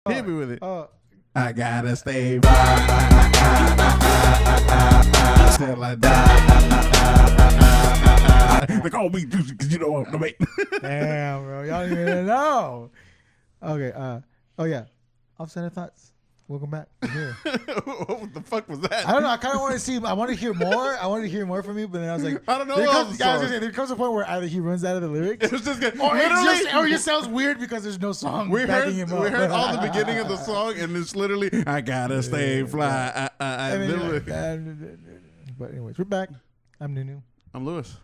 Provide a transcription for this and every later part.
Hit me with it. I gotta stay fly till I die. They call me Juicy because you know I'm the mate. Damn, bro. Y'all don't even know. Okay. Oh, yeah. Offset thoughts. Welcome back. I'm here. What the fuck was that? I don't know. I kind of want to see. I want to hear more. I wanted to hear more from you, but then I was like, I don't know. There comes a point where either he runs out of the lyrics, It was just good. or it just sounds weird because there's no song backing him up. We heard all the beginning of the song, and it's literally I gotta stay fly. But anyways, we're back. I'm Nunu. I'm Lewis.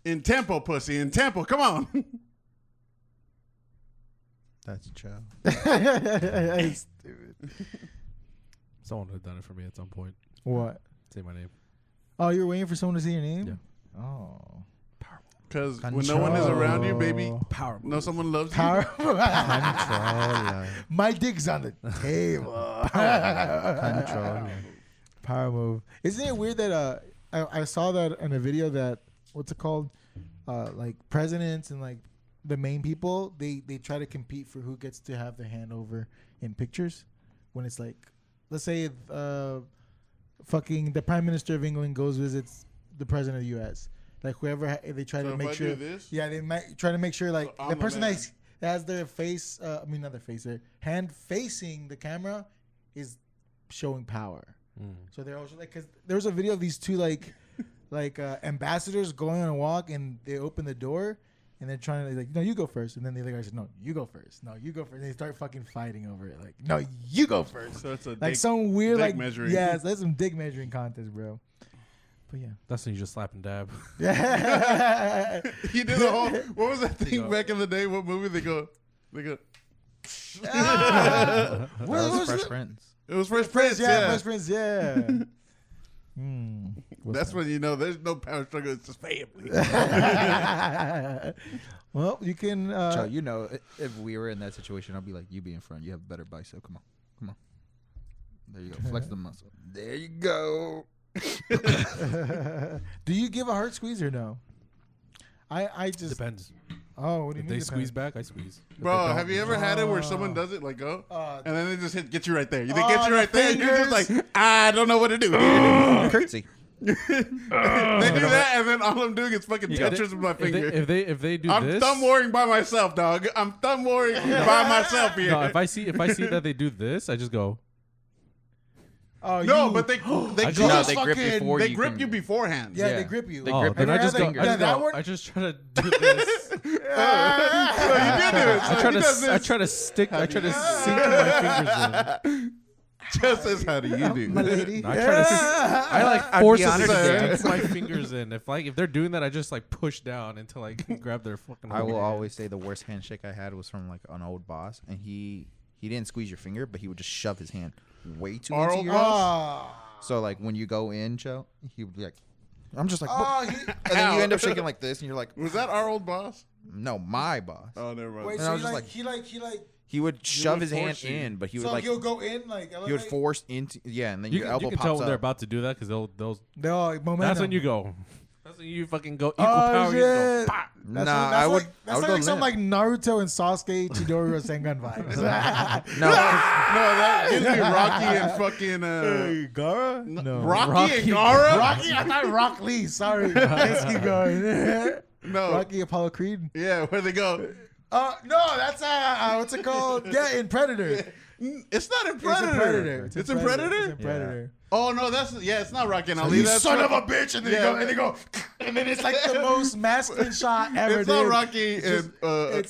In tempo, pussy. In tempo. Come on. That's Joe. Stupid. Someone had done it for me at some point. What? Say my name. Oh, you're waiting for someone to say your name? Yeah. Oh. Because when no one is around you, baby, Power. no someone loves you. Power. Controller. My dick's on the table. Controller. Power move. Isn't it weird that I saw that in a video that what's it called? Like presidents and like the main people, they try to compete for who gets to have the hand over in pictures. When it's like, let's say fucking the Prime Minister of England goes visits the President of the U.S. Like whoever they try to make sure. Yeah, they might try to make sure like the person that has their face. Not their face. Their hand facing the camera is showing power. So they're also like, because there was a video of these two like ambassadors going on a walk, and they open the door and they're trying to like, no, you go first, and then the other guy says, no, you go first, no, you go first, and they start fucking fighting over it, like, no, you go first. So it's a like some weird like measuring. Yeah, that's some dick measuring contest, bro. But yeah, That's when you just slap and dab. yeah. He did a whole. What was that thing back in the day? What movie they go? That was Fresh Prince. It was Fresh Prince. Yeah, Fresh Prince. Yeah. That's when you know there's no power struggle. It's just family. Well, you can. Joe, you know, if we were in that situation, I'd be like, you be in front. You have a better bicep. Come on. There you go. Flex the muscle. There you go. Do you give a heart squeeze or no? I just Depends. Oh, what do you If mean? they squeeze back, I squeeze. If Bro, they don't, have you ever had it where someone does it, like go, Uh, and then they just get you right there? They get you the right there, and you're just like, fingers. I don't know what to do. Curtsy. They do that, and then all I'm doing is fucking Tetris with my finger. if they do I'm this, thumb warring by myself, dog. I'm thumb warring by myself here. no. If I see that they do this, I just go. Oh, No, you- but they I grip, just- No, they grip fucking- before they you grip can- you beforehand. Yeah, Yeah. they grip you. They Oh, grip then your I just go. finger. I just, that go one- I just try to do this. So you did it. So I try he does to. I this. try to stick. I try to sink my fingers in. Just says, how do you do? My lady. No, I try to. I like I'd force be to honored to stick my fingers in. If they're doing that, I just like push down until I can grab their fucking. I will finger. always say the worst handshake I had was from like an old boss, and he didn't squeeze your finger, but he would just shove his hand way too Our into old yours. Oh. So like when you go in, Joe, he would be like, I'm just like, Oh, and then you end up shaking like this, and you're like, Was that our old boss? no, my boss. Oh, never mind. Wait, And so I was he just like, He would shove would his hand force you. in, but he would so like he'll go in like he would force into and then You your can, elbow you can pops tell when they're up. about to do that because they'll. No, momentum. That's when you go. That's when you fucking go equal Oh power. You go, shit. "Bah." That's Nah, like, I would. That's I would like go some limp. like Naruto and Sasuke Chidori Rasengan vibes. No, No, that gives me Rocky and fucking Gara? No. Rocky and Gara. Rocky? I thought Rock Lee. Sorry. Let's keep going. No, Rocky Apollo Creed. yeah, where they go? No, that's what's it called? Yeah, in Predator. It's not in Predator. It's in Predator. It's in Predator. It's in Predator. Oh no, it's not Rocky and Ali. You That's son of fucking- a bitch, and then Yeah. they go, and then it's like the most masculine shot ever. It's not dude. Rocky and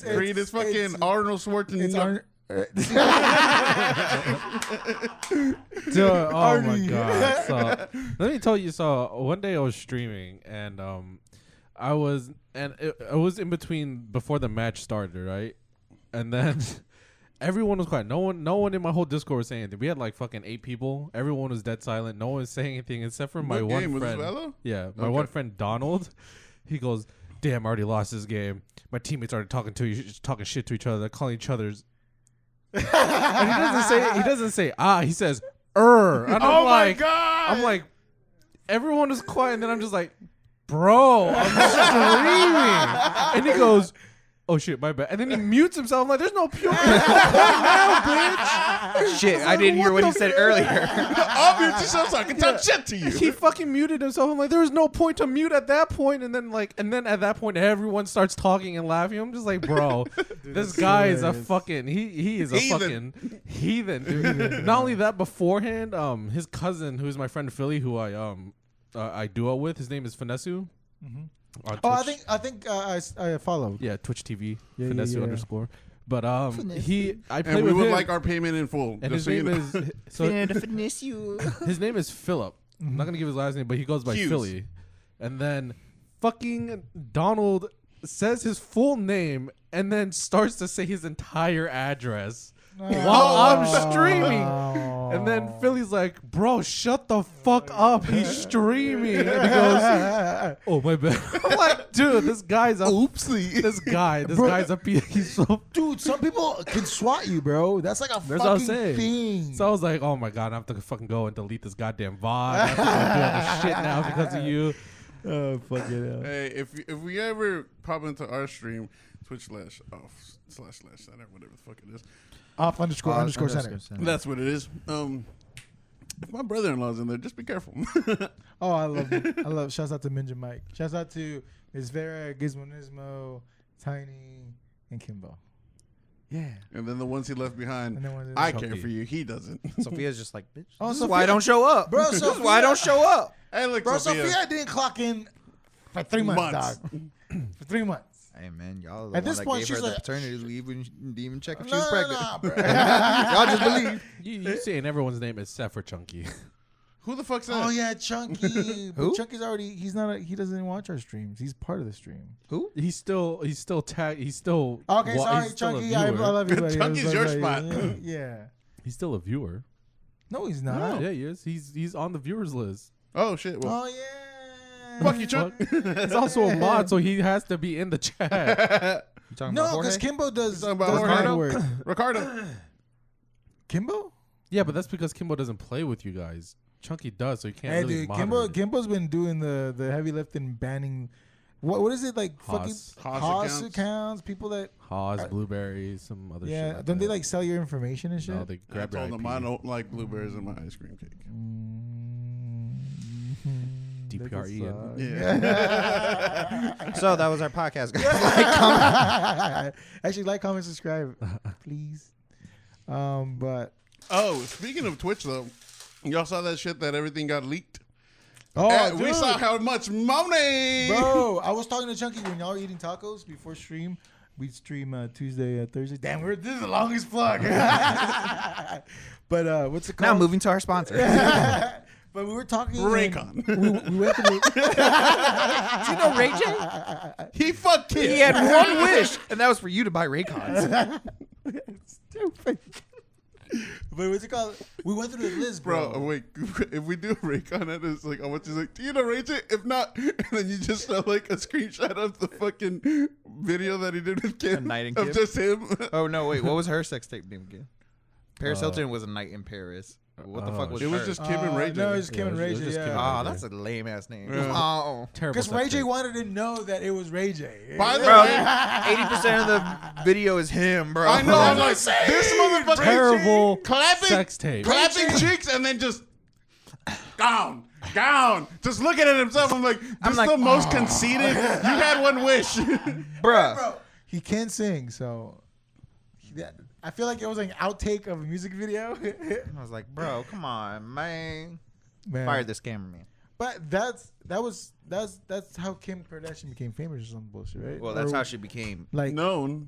Creed. It's fucking Arnold Schwarzenegger. It's Dude, oh my Arnie. god! So let me tell you. So one day I was streaming and I was in between before the match started, right? And then everyone was quiet. No one in my whole Discord was saying anything. We had like fucking 8 people. Everyone was dead silent. No one was saying anything except for my What one game? Was friend. this Velo? Yeah, my Okay. one friend Donald. He goes, "Damn, I already lost this game. My teammates started talking shit to each other, calling each other's." And he doesn't say he says and I'm like, god! I'm like, everyone was quiet, and then I'm just like, bro, I'm screaming. And he goes, oh shit, my bad. And then he mutes himself. I'm like, there's no puke now, bitch. Shit, I didn't hear what he said earlier. I'll mute yourself so I can talk shit to you. He fucking muted himself. I'm like, there was no point to mute at that point. And then at that point, everyone starts talking and laughing. I'm just like, bro, this guy is a fucking he is a Heathen. fucking heathen, dude. Not only that, beforehand, his cousin, who's my friend Philly, who I duo with, his name is Finessu. On Oh, Twitch. I think I followed. Yeah, Twitch TV, Yeah, Finessu yeah. underscore. But I play And we with would him, like our payment in full. and Just his so you name know. is so Fitness you. his name is Philip. I'm not gonna give his last name, but he goes by Hughes. Philly. And then fucking Donald says his full name and then starts to say his entire address while I'm streaming. And then Philly's like, bro, shut the fuck up. He's streaming. And he goes, oh, my bad. I'm like, dude, this guy's a Oopsie. This guy's a piece. He's so. Dude, some people can swat you, bro. That's like a That's what I'm fucking saying. thing. So I was like, oh my God, I have to fucking go and delete this goddamn VOD. I have to go do other shit now because of you. Oh, fuck it up. Hey, if we ever pop into our stream, Twitch/off// center, whatever the fuck it is. Off underscore center. That's what it is. If my brother-in-law's in there, just be careful. Oh, I love. Shouts out to Ninja Mike. Shouts out to Miss Vera, Gizmonismo, Tiny, and Kimbo. Yeah. And then the ones he left behind, And then one I Chunky. care for you. He doesn't. Sophia's just like, bitch. Oh, This is Sophia- why I don't show up. Bro, This is why I don't show up. Hey, look, Bro, Sophia. Sophia didn't clock in for 3 months, Months. dog. For 3 months. Hey man, y'all are the At one this that point, gave her she's the like- paternity leave when didn't even check if she No, was pregnant. no, bro. Y'all just believe. You saying everyone's name except for Chunky. Who the fuck's that? Oh yeah, Chunky. But Who? Chunky's already. He's not. He doesn't even watch our streams. He's part of the stream. Who? He's still tagged. He's still Okay, sorry, he's still a Chunky. I viewer. love you, buddy. Chunky's your spot. Yeah. He's still a viewer. No, he's not. Yeah, he is. He's on the viewers list. Oh shit. Well, Oh yeah. fuck you, Chuck. He's also a mod, so he has to be in the chat. You talking No, about because Jorge? Kimbo does talking about does Jorge? hard work. Ricardo. Kimbo? Yeah, but that's because Kimbo doesn't play with you guys. Chunky does, so he can't Hey, really dude, moderate. Kimbo's been doing the heavy lifting, banning. What is it like? Haas. Fucking Haas Haas accounts. accounts. People that Haas, blueberries, some other shit. yeah. Like Don't they that. like sell your information and shit? No, they I grab your told IP. them I don't like blueberries in my ice cream cake. DPRE and- Yeah. So that was our podcast, guys. Actually, like, comment, subscribe, please. But Oh, speaking of Twitch though, y'all saw that shit that everything got leaked. oh, We dude. saw how much money. Bro, I was talking to Chunky when y'all were eating tacos before stream. We stream Tuesday, Thursday. Damn, this is the longest plug. But what's it Now called? moving to our sponsor. But we were talking. and Raycon. We went through. Do you know Ray J? He fucked kids. He had one wish, and that was for you to buy Raycons. Stupid. But what's it called? We went through the list, bro. Bro, wait. If we do a Raycon, it is like, I want you to like, do you know Ray J? If not, and then you just show like a screenshot of the fucking video that he did with Kim. A night in of Kim? just him. Oh no, wait, what was her sex tape name again? Paris Hilton was a night in Paris. What the fuck was It was her? just Kim and Ray J. No, it was Kim Yeah, and it Ray was J. just Kim and Yeah. Oh, that's a lame ass name. Yeah. Oh. Terrible. Because Ray sex J tape. wanted to know that it was Ray J. By the Bro, way, 80% of the video is him, bro. I know. I'm like, this motherfucker Terrible clapping, sex tape. clapping cheeks, and then just down, just looking at himself. I'm like, this is like, the most conceited. You had one wish. Bruh. Bro, he can sing, so I feel like it was like an outtake of a music video. I was like, bro, come on, man. Man. Fire this cameraman. But that's how Kim Kardashian became famous or some bullshit, right? Well, that's Or, how she became like Known.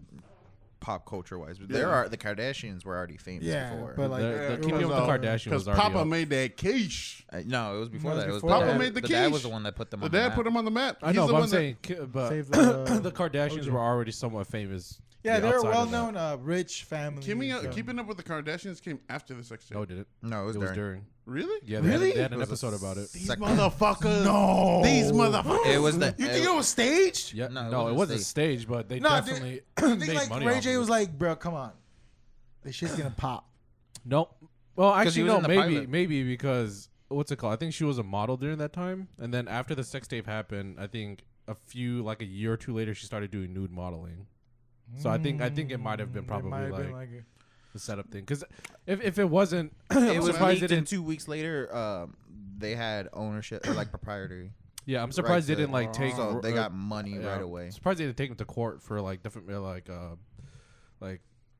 pop culture wise. But Yeah. the Kardashians were already famous Yeah, before. but like The it Keeping was, Up with the Kardashians Because was already Papa up. made that quiche. No, it was before No, it that. It was was before the that. dad. Papa made the The dad quiche. was the one that put them The on the dad map. put him on the map. I He's know, the but I'm one that- saying, but Save the- the Kardashians OJ. were already somewhat famous. yeah, they're a outside of that. well-known rich family. so- Keeping Up with the Kardashians came after the sex tape. No, did it? No, it was It was during. during. Really? Yeah, Really? they had an It was a episode about it. These Sec- motherfuckers. No. These motherfuckers. It was the. You think it was staged? Yeah, No, it no, it wasn't wasn't staged, but they No, definitely I think made like money Ray off J of was it. like, bro, come on, this shit's gonna pop. Nope. Well, 'Cause he actually, was no. in the Maybe, pilot. maybe because what's it called? I think she was a model during that time, and then after the sex tape happened, I think like a year or two later, she started doing nude modeling. So I think it might have been It probably might have been like it. the setup thing. Because if it wasn't, It I'm was surprised leaked, it and didn't. 2 weeks later, they had ownership, or like proprietary. Yeah, I'm surprised they rights didn't like take. So they got money yeah, right away. Surprised they didn't take him to court for like different like.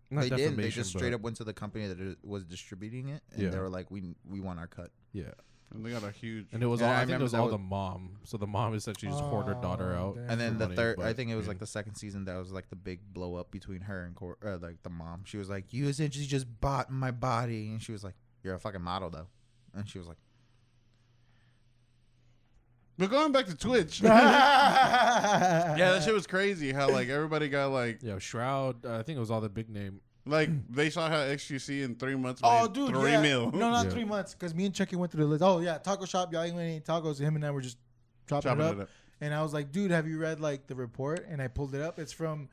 Not They didn't. They defamation, just but- straight up went to the company that was distributing it, and Yeah. they were like, "We want our cut." Yeah, And they got a huge. and it was And all. I I think it remember was that all was- the mom. So the mom essentially just hoarded her daughter Oh, out. damn. And then for the money, third, I but, think it was yeah. like the second season that was like the big blow up between her and like the mom. She was like, "You essentially just bought my body," and she was like, "You're a fucking model though," and she was like, But going back to Twitch, yeah, that shit was crazy. How like everybody got like Yeah, Shroud. I think it was all the big name. they saw how XQC in 3 months. Oh, made dude, 3 yeah. mil. No, not Yeah. 3 months, because me and Chucky went through the list. Oh yeah, taco shop. Y'all ain't any tacos. Him and I were just chopping Chopping it up. it up. And I was like, dude, have you read like the report? And I pulled it up. It's from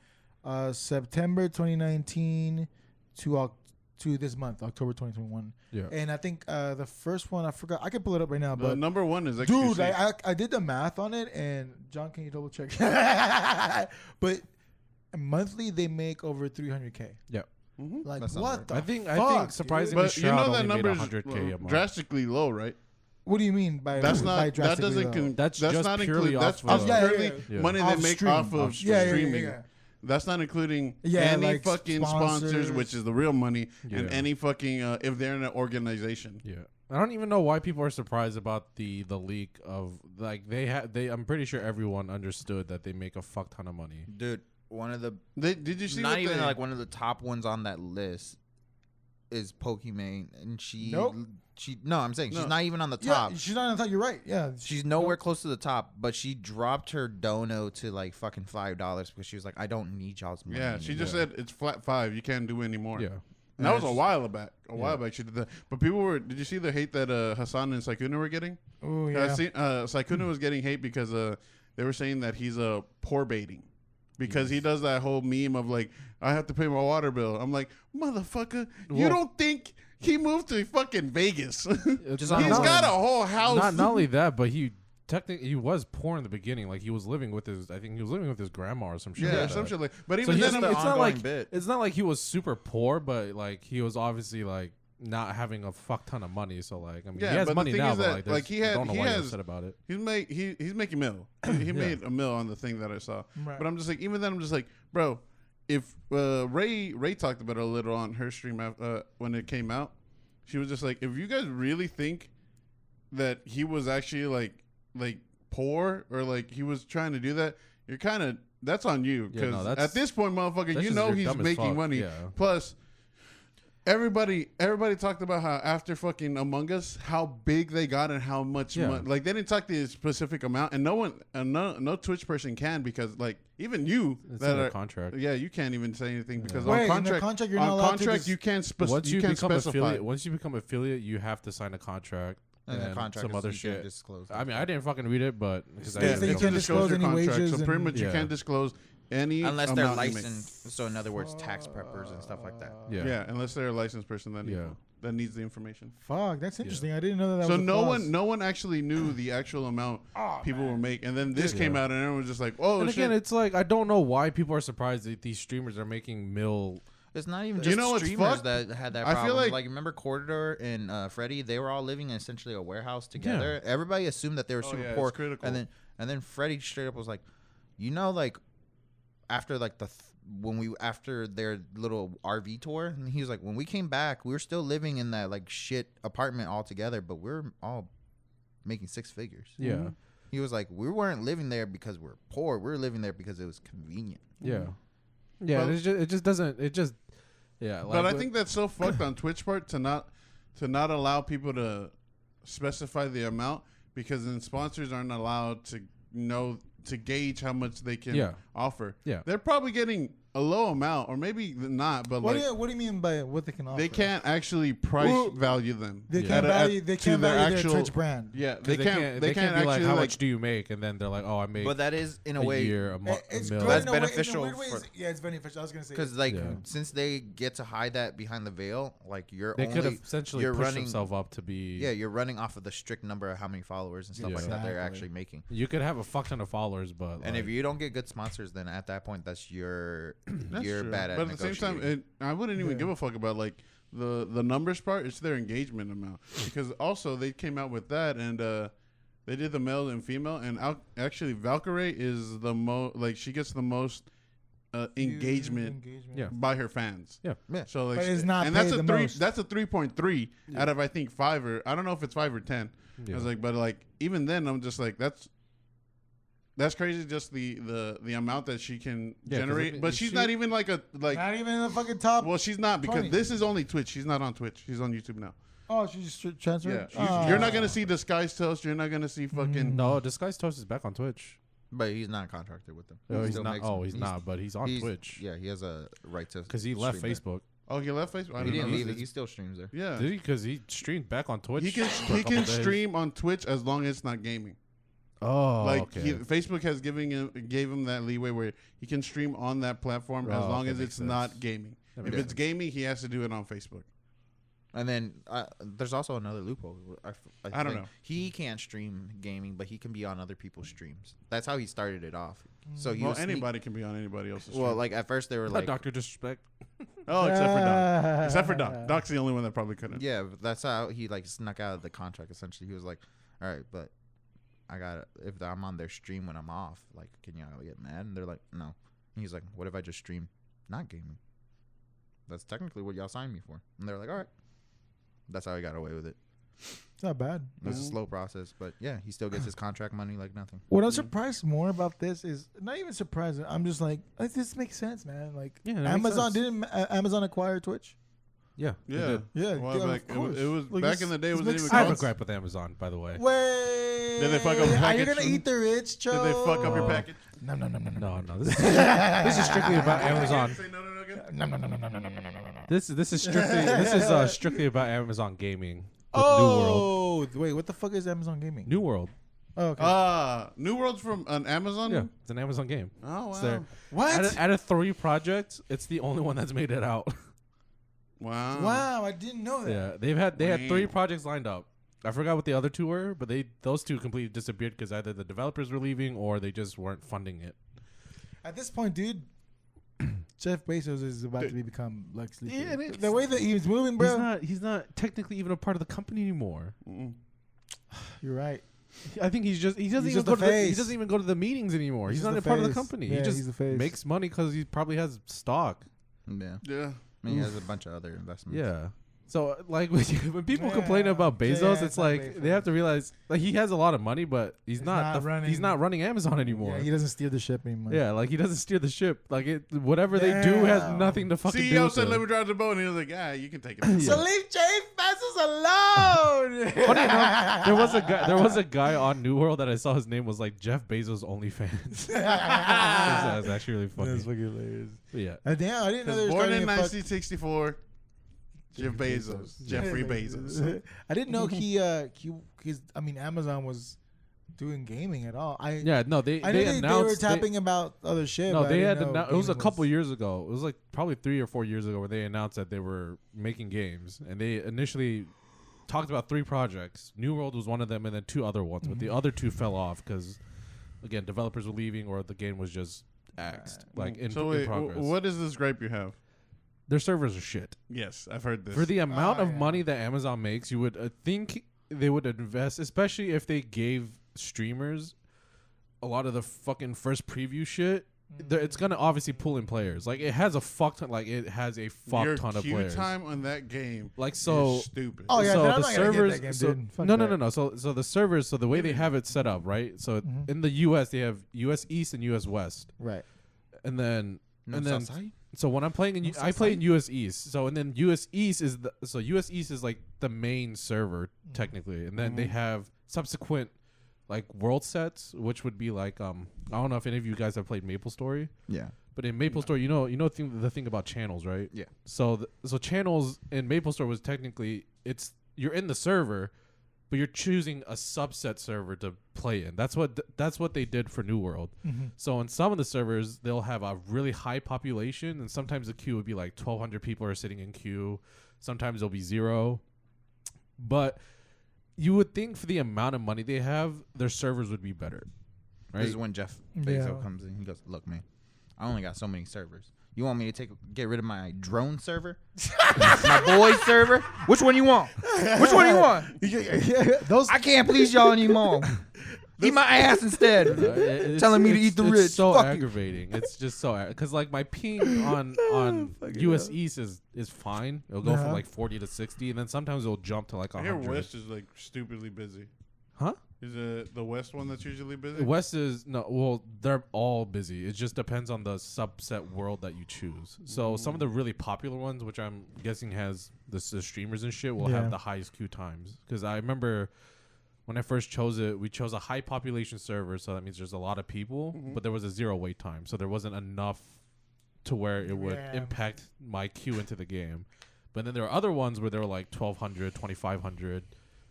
September 2019 to this month, October 2021. Yeah. And I think the first one I forgot. I can pull it up right now, The but number one is XQC. dude, I did the math on it. And John, can you double check? But monthly they make over 300K. Yeah. Mhm. Like That sounds what right. the I think fuck, surprisingly, But you Shroud know only that made number is 100K a month. drastically low, right? What do you mean by That's by not. That drastically doesn't. low? That's just not purely include. That's off of- Yeah, yeah, purely yeah. money Off they make stream. off of Off streaming. yeah. That's not including Yeah, any like fucking sponsors, sponsors. which is the real money, and Yeah. any fucking if they're in an organization. Yeah, I don't even know why people are surprised about the leak of like they. I'm pretty sure everyone understood that they make a fuck ton of money. "Dude, one of the Did you see? not what even they- like one of the top ones on that list is Pokimane, and she Nope. no, I'm saying she's No. not even on the Yeah, top. she's not on top. You're right. Yeah, She's nowhere close to the top, but she dropped her dono to like fucking $5 because she was like, "I don't need y'all's money." Yeah, she just anymore." said it's flat 5. You can't do any more. Yeah, And that was a Yes. while back. A while back she did that. But people were. Did you see the hate that Hassan and Saikuna were getting? Oh yeah. Saikuna was getting hate because they were saying that he's poor baiting. Because he does that whole meme of like, I have to pay my water bill. I'm like, motherfucker, you Well- don't think he moved to fucking Vegas? It's Just not- He's got a whole house. not only that, but he technically he was poor in the beginning. Like he was living with his. I think he was living with his grandma or some shit. Yeah, like some that. shit like. But So even he's then, the I'm, it's not ongoing like bit. it's not like he was super poor, but like he was obviously like not having a fuck ton of money. So like I mean, Yeah, he has but the money thing now, is but that, like, like, there's- he I had- don't know he why has- you're upset about it. he's making mil. He made a mil on the thing that I saw. Right. But I'm just like, even then, I'm just like, bro, if Ray talked about it a little on her stream when it came out, she was just like, if you guys really think that he was actually like poor or like he was trying to do that, you're kind of that's on you Yeah, because no, that's- at this point, motherfucker, that's you just know you're he's dumb as making fuck, money. yeah. Plus, everybody talked about how after fucking Among Us, how big they got and how much Yeah. money. Like they didn't talk the specific amount, and no one, no Twitch person can because like even you It's that in the are contract. yeah, you can't even say anything because Wait, in on the contract, contract, you're not allowed to just- you can't Once you you can't become specify. affiliate, once you become affiliate, you have to sign a contract And the contract some is other you can't shit. disclose I mean, I didn't fucking read it, but because Yeah, so you can't disclose any wages So pretty and- much you Yeah. can't disclose any unless they're amount you make. licensed. So in other words, tax preppers and stuff like that. Yeah. Yeah, unless they're a licensed person Yeah. that needs the information. Fuck, that's interesting. I didn't know that. So was a clause. no one actually knew the actual amount people will make, and then this came out, and everyone was just like, "Oh And shit!" again, it's like I don't know why people are surprised that these streamers are making mil. It's not even You just know what's streamers fucked? that had that I problem. feel like- remember Corridor and Freddie, they were all living in essentially a warehouse together. Everybody assumed that they were Oh, super yeah, poor. it's critical. And then Freddie straight up was like, like after like after their little RV tour, and he was like, when we came back, we were still living in that like shit apartment all together, but we're all making 6 figures. Yeah, He was like, we weren't living there because we're poor. We were living there because it was convenient. yeah, yeah. Well- it just doesn't. It just yeah. Like, But I think that's so fucked on Twitch part to not allow people to specify the amount because then sponsors aren't allowed to know to gauge how much they can offer. Yeah. They're probably getting a low amount or maybe not, but What, like what do you mean by what they can offer? they can't actually price Well, value them. They Yeah. can't At- value. at- They to can't their value actual- their Twitch brand. Yeah, 'cause they can't be be like, actually how much do you make? And then they're like, oh, I make But that is in a a way year, a month, It's a good mil. That's in a way- in a beneficial weird way, for- yeah, it's beneficial. I was gonna say because like Yeah. since they get to hide that behind the veil, like you're They could have only essentially you're pushed running themselves up to be. yeah you're running off of the strict number of how many followers and stuff Yeah. like that they're Exactly. actually making. You could have a fuck ton of followers, but And like, if you don't get good sponsors, then at that point that's your That's you're true. bad at But at the same time, negotiating. I wouldn't even Yeah. give a fuck about like the numbers part. It's their engagement amount because also they came out with that and they did the male and female and actually Valkyrie is the most like she gets the most engagement Yeah. by her fans. Yeah. So like, But it's not and that's paid a the three. most. That's a 3.3 out of I think 5 or I don't know if it's 5 or 10. Yeah. I was like, but like even then, I'm just like that's crazy. Just the amount that she can Yeah, 'cause generate, if but she- she's not even like a like. Not even in the fucking top. Well, she's not because 20. this is only Twitch. She's not on Twitch. She's on YouTube now. Oh, she just transferred. Yeah, you're not gonna see Disguise Toast. You're not gonna see fucking. No, Disguise Toast is back on Twitch. But he's not contracted with them. Oh, He he's still not. makes- Oh, he's not. But he's on Twitch. Yeah, he has a right to Because he left stream Facebook. Oh, he left Facebook. I There. He didn't didn't know leave this. it. He still streams there. Yeah, Did he? Because he streamed back on Twitch. he can for a he couple can days. stream on Twitch as long as it's not gaming. Oh, Like okay. Facebook has gave him that leeway where he can stream on that platform as Oh, long okay, as makes it's sense. not gaming. That If makes it's gaming, he has to do it on Facebook. And then there's also another loophole. I don't think know. He can't stream gaming, but he can be on other people's streams. That's how he started it off. So he Well, was anybody can be on anybody else's. Well, stream. like at first they were like, Doctor Disrespect. oh, except for Doc. Except for Doc. Doc's the only one that probably couldn't. yeah, but that's how he like snuck out of the contract. Essentially, he was like, all right, but I got if I'm on their stream when I'm off, like, can y'all get mad? And they're like, no. And he's like, what if I just stream not gaming? That's technically what y'all signed me for. And they're like, all right. That's how he got away with it. It's not bad. It's a slow process, but yeah, he still gets his contract money like nothing. What I'm surprised more about this is not even surprised. I'm just like this makes sense, man. Like Yeah, that makes Amazon sense. didn't Amazon acquire Twitch? Yeah. they Yeah. did. Yeah, Well, yeah, like, of course. it was Like, back this- in the day. It this wasn't makes even I have a called. gripe with Amazon, by the way. Wait. Did they fuck up Are you package gonna from- eat the rich, Joe? Did they fuck up your Oh. package? No. No. This is strictly about Amazon. Say no again? No. This is strictly about Amazon gaming. With New World. Oh, wait, what the fuck is Amazon Gaming? New World. Oh, okay. New World's from an Amazon. Yeah, it's an Amazon game. Oh It's wow. there. What? Out of 3 projects, it's the only one that's made it out. Wow. Wow, I didn't know that. Yeah, they had 3 Wow. projects lined up. I forgot what the other 2 were, but those 2 completely disappeared because either the developers were leaving or they just weren't funding it. At this point, dude, Jeff Bezos is about to become Lex Luthor. Yeah, and it's- the way that he's moving, bro. He's not technically even a part of the company anymore. Mm-mm. You're right. I think he doesn't He's even just go the to he face. doesn't even go to the meetings anymore. He's He's not just a part the of the face. company. Yeah, he just he's the face. makes money because he probably has stock. Yeah. Yeah. I mean, he has a bunch of other investments. Yeah. So like when people complain Yeah. about Bezos, Yeah, it's it's not like Bezos. they have to realize like he has a lot of money, but he's not not he's not running Amazon anymore. Yeah, he doesn't steer the ship anymore. Yeah, like he doesn't steer the ship. Like whatever they do has Damn. nothing to fucking do CEO with said, it. "Let me drive the boat," and he was like, "Yeah, you can take it." So leave Jeff Bezos alone. Funny enough, there was a guy on New World that I saw. His name was like Jeff Bezos OnlyFans. That's actually really funny. That's fucking hilarious. But yeah, Damn, I didn't know they were Born starting in to fuck 1964, Jeff Bezos, Jeffrey Bezos. I didn't know his. I mean, Amazon was doing gaming at all. I they knew they were announced tapping about other shit. No, but I they didn't had know it was a gaming couple years ago. It was like probably 3 or 4 years ago where they announced that they were making games, and they initially talked about 3 projects. New World was one of them, and then 2 other ones, but the other 2 fell off because, again, developers were leaving or the game was just axed, like in, So in wait, progress. what is this gripe you have? Their servers are shit. Yes, I've heard this. For the amount of yeah. money that Amazon makes, you would think they would invest, especially if they gave streamers a lot of the fucking first preview shit. It's gonna obviously pull in players. Like it has a fuck ton. Like it has a fuck Your ton of queue players. time on that game, Like so. is stupid. Oh, yeah, so then I'm the not gonna get servers. that game, so, dude. Fuck no. that. So the servers. So the way they have it set up, right? So in the U.S. they have U.S. East and U.S. West, Right. and then No, and then Southside? so when I'm playing in, I play in U.S. East. So and then U.S. East is U.S. East is like the main server technically, and then they have subsequent like world sets, which would be like I don't know if any of you guys have played MapleStory, Yeah. but in MapleStory, the thing about channels, right? Yeah. So so channels in MapleStory was technically you're in the server, but you're choosing a subset server to play in. That's what they did for New World. So in some of the servers, they'll have a really high population, and sometimes the queue would be like 1,200 people are sitting in queue. Sometimes it'll be 0. But you would think for the amount of money they have, their servers would be better, right? This is when Jeff Bezos Yeah. comes in. He goes, "Look, man, I only got so many servers. You want me to get rid of my drone server? My boy server? Which one you want? Which one you want? Those I can't please y'all anymore. Eat my ass instead. Telling me to eat the rich. It's so Fuck you. aggravating. It's just so because like my ping on US East is fine. It'll go from like 40 to 60, and then sometimes it'll jump to like I hear 100. West is like stupidly busy. Huh? Is it the West one that's usually busy? West is no. Well, they're all busy. It just depends on the subset world that you choose. So some of the really popular ones, which I'm guessing has the streamers and shit, will have the highest queue times. Because I remember when I first chose it, we chose a high population server, so that means there's a lot of people, but there was a 0 wait time, so there wasn't enough to where it would impact my queue into the game. But then there are other ones where they were like 1,200, 2,500.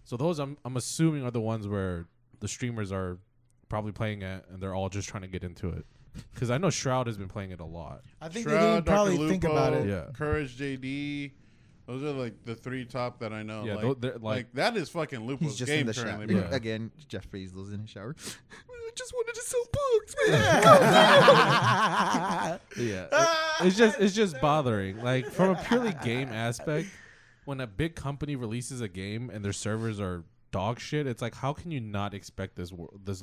So those I'm assuming are the ones where the streamers are probably playing it, and they're all just trying to get into it. Because I know Shroud has been playing it a lot. I think Shroud, they didn't probably Dr. think Lupo, about it. Yeah. Courage JD. Those are like the 3 top that I know. Yeah, like, like that is fucking He's Lupo's just game in the shower. currently. Yeah. bro. Again, Jeff Bezos in the shower. I just wanted to sell books, man. yeah, it's just bothering. Like from a purely game aspect, when a big company releases a game and their servers are dog shit, it's like how can you not expect this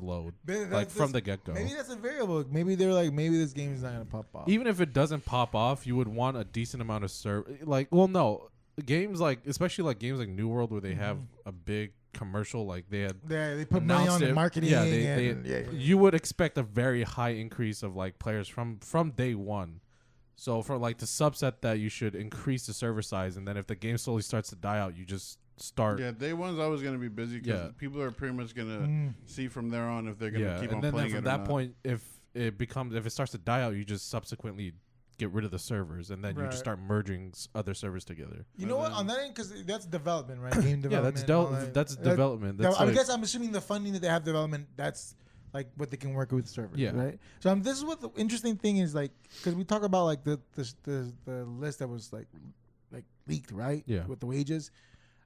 load like from the get go? Maybe that's a variable. Maybe they're like, maybe this game is not gonna pop off. Even if it doesn't pop off, you would want a decent amount of no games like especially like games like New World where they have a big commercial, like they had they put money on the marketing. Yeah, you would expect a very high increase of like players from day one. So for like the subset that you should increase the server size, and then if the game slowly starts to die out, you just start. Yeah, day one's always going to be busy because people are pretty much going to see from there on if they're going to keep on playing it. And then from that point, if it starts to die out, you just subsequently get rid of the servers, and then you just start merging other servers together. You know what? On that end, because that's development, right? Game development. That's development. That's I guess I'm assuming the funding that they have development, that's like what they can work with servers, right? So this is what the interesting thing is, like, because we talk about like the list that was like leaked, right? Yeah. With the wages,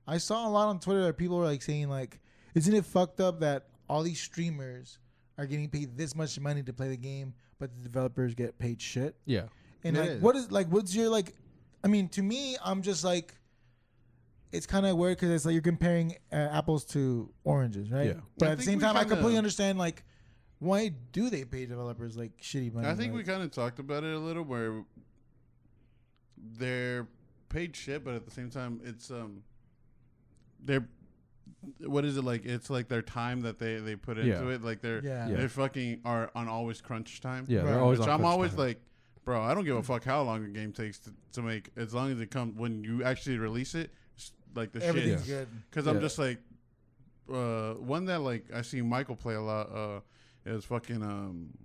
I saw a lot on Twitter that people were like saying like, isn't it fucked up that all these streamers are getting paid this much money to play the game, but the developers get paid shit? Yeah. And like, what's your like? I mean, to me, I'm just like, it's kind of weird because it's like you're comparing apples to oranges, right? Yeah. But at the same time, I completely understand like, why do they pay developers like shitty money? I think we kind of talked about it a little, where they're paid shit, but at the same time, it's they're what is it like? It's like their time that they put into it. Like they fucking are on always crunch time. Yeah, they're always. Which on I'm crunch always time. like, bro, I don't give a fuck how long a game takes to make, as long as it comes when you actually release it. Like the everything's shit, good. because I'm just like, one that like I see Michael play a lot. Is fucking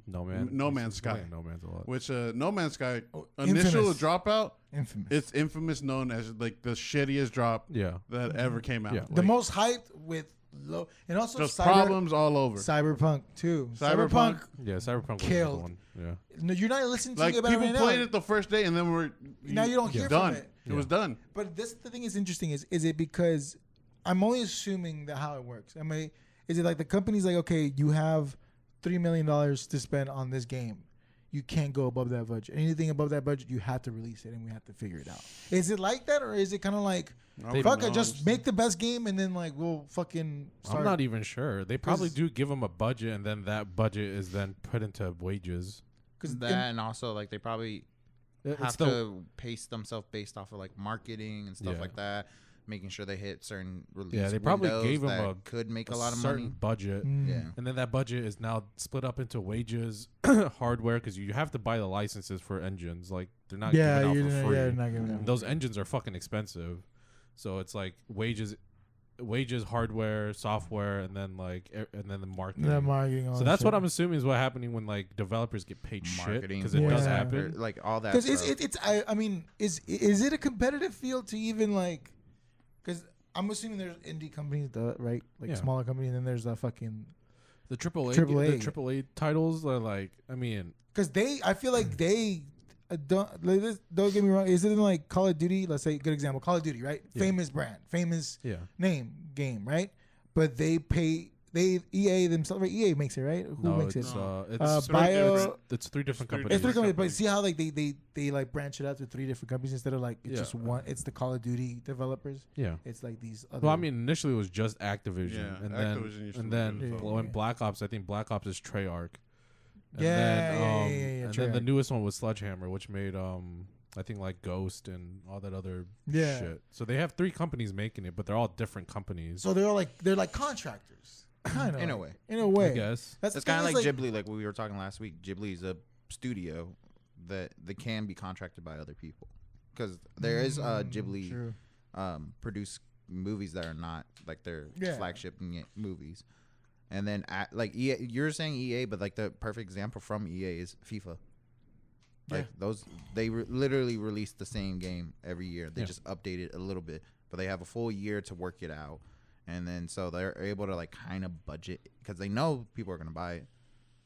No Man's Sky. No Man's a lot. Which No Man's Sky Infamous. initial dropout. Infamous. It's infamous, known as like the shittiest drop that ever came out. Yeah. Like, The most hyped with low, and also just problems all over. Cyberpunk too. Cyberpunk. Yeah, Cyberpunk Killed. was the one. Yeah. No, you're not listening to Like it about people right now. played it the first day and then Now you don't hear done. from it. It was done. But this the thing is interesting is it because I'm only assuming that how it works. Is it like the company's like, okay, you have $3 million to spend on this game. You can't go above that budget. Anything above that budget, you have to release it, and we have to figure it out. Is it like that, or is it kind of like, fuck it, just make the best game, and then like we'll fucking start? I'm not even sure. They probably do give them a budget, and then that budget is then put into wages. Because and also like they probably have to pace themselves based off of like marketing and stuff like that, making sure they hit certain release. Yeah, they probably gave them a could make a lot of certain money. budget, Yeah, and then that budget is now split up into wages, hardware, because you have to buy the licenses for engines. Like they're not giving out for free. Yeah, not giving out. Those engines are fucking expensive, so it's like wages, hardware, software, and then the marketing. The marketing. So that's what I'm assuming is what happening when like developers get paid marketing, because it does Yeah. happen. like all that. Because Stuff. I mean, is it a competitive field to even like? Because I'm assuming there's indie companies, right? Like smaller companies, and then there's a fucking The AAA, AAA. the AAA titles are like, I mean, because I feel like they don't get me wrong. Is it in like Call of Duty? Let's say good example, Call of Duty, right? Yeah. Famous brand, famous yeah, name, game, right? But they pay EA themselves, right? EA makes it, right? Who No, makes it's it? it's Bio. it's three different three companies. It's three companies, but companies. see how like they like branch it out to 3 different companies instead of like it's Yeah. just one. It's the Call of Duty developers. Yeah. It's like these other. Well, I mean, initially it was just Activision, Yeah, and Activision used to then make it as when well. Black Ops, I think Black Ops is Treyarch. And Yeah, then, yeah, and then the Treyarch. newest one was Sledgehammer, which made I think like Ghost and all that other Yeah. shit. So they have 3 companies making it, but they're all different companies. So they're like contractors, kind of In a way. In a way, I guess. That's It's the kind of thing like is, Ghibli, like we were talking last week. Ghibli is a studio that they can be contracted by other people because there is Ghibli True. produce movies that are not like their Yeah. flagship movies. And then like EA, you're saying EA, but like the perfect example from EA is FIFA. Like those, they literally release the same game every year. They just update it a little bit, but they have a full year to work it out, and then so they're able to like kind of budget because they know people are gonna buy it,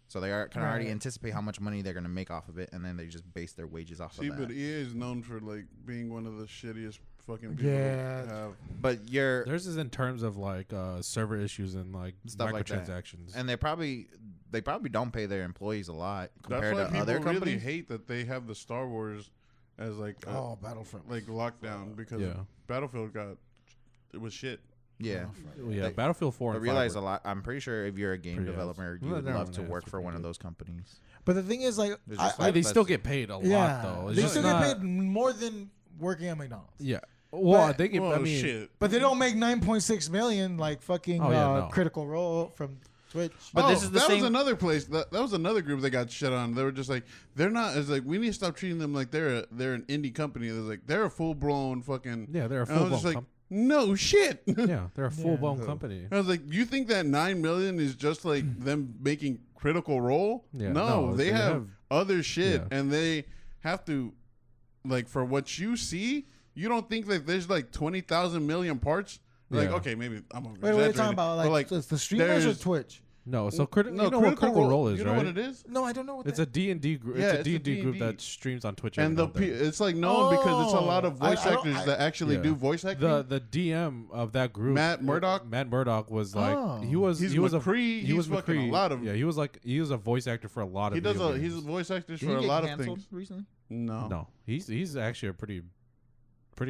so they can already Right. anticipate how much money they're gonna make off of it, and then they just base their wages off See, of but that. EA is known for like being one of the shittiest fucking people Yeah. to have. But you're Theirs is in terms of like server issues and like Stuff like that. microtransactions. and they probably don't pay their employees a lot That's compared why to people other really companies. hate that they have the Star Wars as like Battlefront. like lockdown because Yeah. Battlefield it was shit. Yeah. Well, yeah, They- Battlefield 4 I and 5 realize were- a lot. I'm pretty sure if you're a game Pretty developer, you well, would they're love on to there, work it's for what one they of do. those companies. But the thing is, like, It's I, just Hey, like they that's- still get paid a lot yeah, though. It's they just still not, get paid more than working at McDonald's. Yeah. Well, But- they get. Well, I mean, shit. But they don't make 9.6 million like fucking Oh, yeah, no. Critical Role from Twitch. But this is the that same- was another place. That was another group that got shit on. They were just like they're not. It's like we need to stop treating them like they're an indie company. They're like they're a full blown fucking. yeah, they're a And I was full just blown. like, no shit. Yeah, they're a full blown So- company. I was like, you think that 9 million is just like them making Critical Role? Yeah, no, no, they they have have- other shit, Yeah. and they have to, like, for what you see, you don't think that there's like 20,000 million parts. Like, Yeah. okay, maybe I'm Wait, what are you talking about? Like, but, it's the streamers or there's- Twitch? No, so critical. no, You know what Critical Role is, You know right? what it is? No, I don't know what It's that a D&D group. Yeah, It's a it's a D&D group D&D. that streams on Twitch. And every now and then. it's like known because it's a lot of Oh, voice I don't- actors that actually Yeah. do voice acting. the DM of that group, Matt Murdock? Matt Murdock was like Oh. he was He's he was McCree. he was He's fucking a McCree. lot of- Yeah, he was a voice actor for a lot of. he does. video He's a games. voice actor Did for he a get lot of canceled things. recently? No, No, he's actually a pretty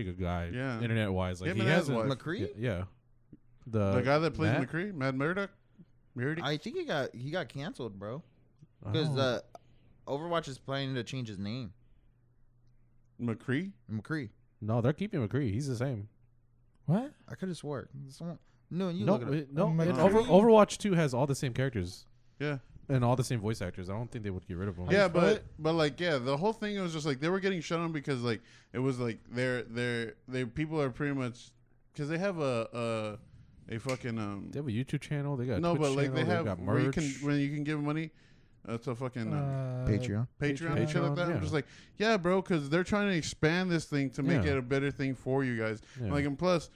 good guy. Yeah. internet wise, like Him he and his hasn't. wife. McCree? Yeah, the guy that plays Matt? McCree, Matt Murdock. Murdock? I think he got canceled, bro. Oh. Because Overwatch is planning to change his name, McCree. McCree. No, they're keeping McCree. He's the same. What? I could have swore. Someone, no, you No, look it up. no. McCree? Overwatch 2 has all the same characters Yeah. and all the same voice actors. I don't think they would get rid of them. Yeah, What? but like the whole thing was just like they were getting shut on because like it was like they people are pretty much because they have a fucking They have a YouTube channel. They got a no, Twitch but like channel, they have got where you merch. can give money to fucking Patreon. Patreon and shit like that. yeah. I'm just like, yeah, bro, because they're trying to expand this thing to make Yeah. it a better thing for you guys. Yeah. Like, and plus,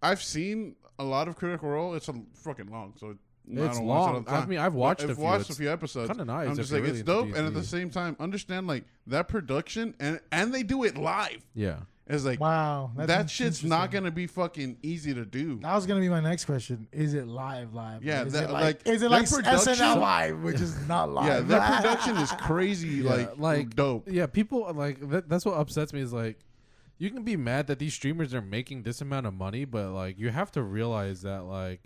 I've seen a lot of Critical Role. It's a fucking long, so I It's don't watch it all long. the I time. mean, I've watched I've a few. watched a It's few episodes. kinda nice I'm if just you're like, really it's into dope, and at D&D. the same time, understand like that production and they do it live. Yeah. It's like Wow, that shit's not interesting. gonna be fucking easy to do. That was gonna be my next question. Is it live? Yeah, is that- it like, is it that like production- SNL live, which is not live? Yeah, that production is crazy, Yeah, like dope. Yeah, people like that's what upsets me is like you can be mad that these streamers are making this amount of money, but like you have to realize that like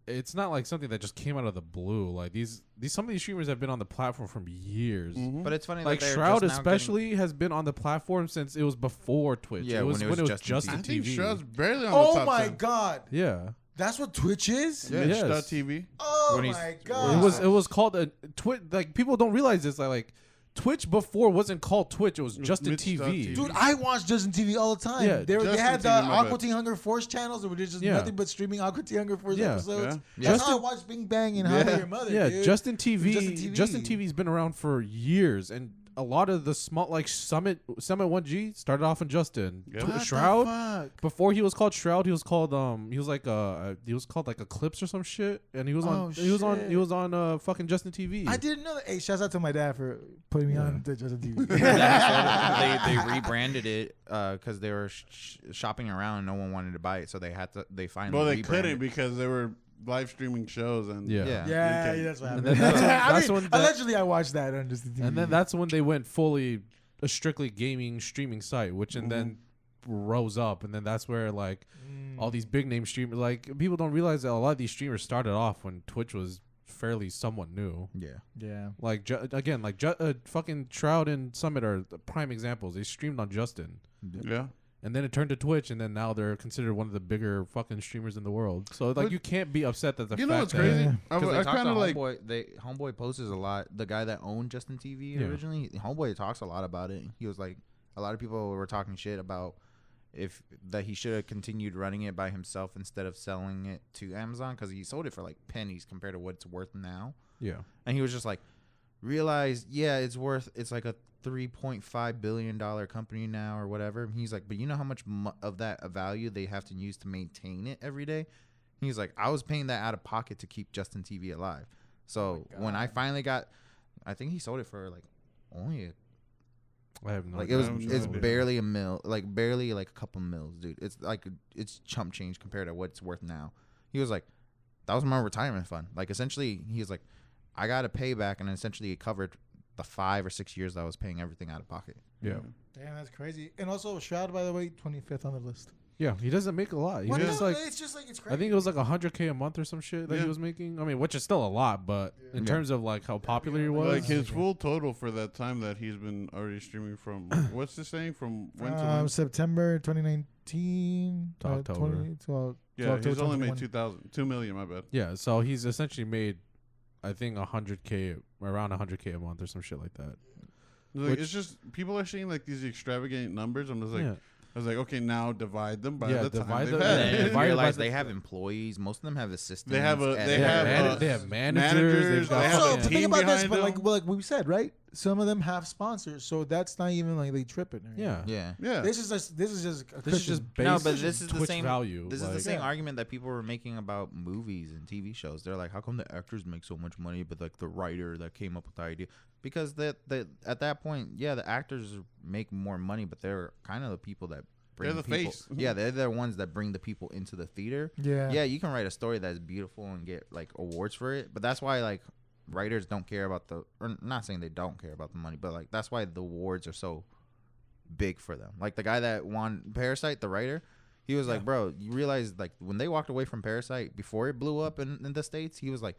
it's not like something that just came out of the blue. Like these some of these streamers have been on the platform for years. Mhm. But it's funny, Like that they're Shroud just now especially has been on the platform since it was before Twitch. Yeah, it was when it was just I in think TV. Shroud's barely on the Oh top my 10. god, Yeah. that's what Twitch is. Yeah, Yes. Twitch.tv. Oh When he's- my It god, It was called a Twitch. Like people don't realize this. Like Twitch before wasn't called Twitch. It was Justin Mitch.tv. TV. Dude, I watched Justin TV all the time. Yeah, they Justin had the TV, my Aqua bad. Teen Hunger Force channels, where there's just Yeah. nothing but streaming Aqua Teen Hunger Force Yeah. episodes. Yeah. That's how I Justin- watched Bing Bang and How I Met Your Mother. Yeah, dude. Justin TV. Justin Justin TV. TV's been around for years, and a lot of the small like Summit 1G started off in Justin. Yeah. What the Shroud fuck? before he was called Shroud, he was called like Eclipse or some shit, and he was Oh, on shit. he was on fucking Justin TV. I didn't know that. Hey, shouts out to my dad for putting me on to Justin TV. they rebranded it because they were shopping around and no one wanted to buy it, so they finally. Well, they rebranded couldn't it. because they were live streaming shows and Yeah. Yeah. Yeah, Okay. that's what And happened. then that's when- I that's mean, when that- allegedly I watched that on just the TV. And then that's when they went fully a strictly gaming streaming site, which and then rose up, and then that's where like all these big name streamers, like people don't realize that a lot of these streamers started off when Twitch was fairly somewhat new. Yeah. Like again, like fucking Shroud and Summit are the prime examples. They streamed on Justin, Yeah. and then it turned to Twitch, and then now they're considered one of the bigger fucking streamers in the world. So like But- you can't be upset that the You know fact what's that crazy? Yeah. I, Because they talk kind to of like. Homeboy posts a lot. The guy that owned Justin TV Yeah. originally, Homeboy talks a lot about it. He was like, a lot of people were talking shit about that he should have continued running it by himself instead of selling it to Amazon because he sold it for like pennies compared to what it's worth now. yeah. And he was just like, realize, yeah, it's like a $3.5 billion company now or whatever. And he's like, but you know how much of that value they have to use to maintain it every day? He's like, I was paying that out of pocket to keep Justin TV alive. So when I finally I think he sold it for like only I have no like idea. it's idea. barely a mil, like barely like a couple mils, dude. It's like it's chump change compared to what it's worth now. He was like, that was my retirement fund. Like essentially, he was like, I got a payback, and essentially it covered the 5 or 6 years that I was paying everything out of pocket. Yeah. Damn, that's crazy. And also Shroud, by the way, 25th on the list. Yeah, he doesn't make a lot. He What just the- like it's just like it's crazy. I think it was like $100K a month or some shit that Yeah. he was making. I mean, which is still a lot, but in Yeah. terms of like how popular he was, Like his full total for that time that he's been already streaming from what's this saying from when to when? September 2019 To October. 12, Yeah, October he's only 2021. made 2 million. My bad. yeah. So he's essentially made, I think, $100K, around $100K a month or some shit like that. Like, Which- it's just people are seeing like these extravagant numbers. I'm just like, yeah. I was like, okay, now divide them by Yeah, the time divide they've them- had. Yeah, And it. you divided by realize the- they have employees. Most of them have assistants. They have editors. have, They have managers. managers, They've got they have Also, a fucking- but think team about this, behind but them. like we said, right? Some of them have sponsors, so that's not even like they tripping. Right? yeah. Yeah. Yeah, This is just a This is cushion. just base. No, but this is the Twitch same value. This is the like- same Yeah. argument that people were making about movies and TV shows. They're like, how come the actors make so much money, but like the writer that came up with the idea? Because that at that point, yeah, the actors make more money, but they're kind of the people that bring They're the people. face. Yeah, they're the ones that bring the people into the theater. Yeah. Yeah, you can write a story that's beautiful and get like awards for it, but that's why like writers don't care about or not saying they don't care about the money, but like that's why the awards are so big for them. Like the guy that won Parasite, the writer, he was like, bro, you realize like when they walked away from Parasite before it blew up in the States, he was like,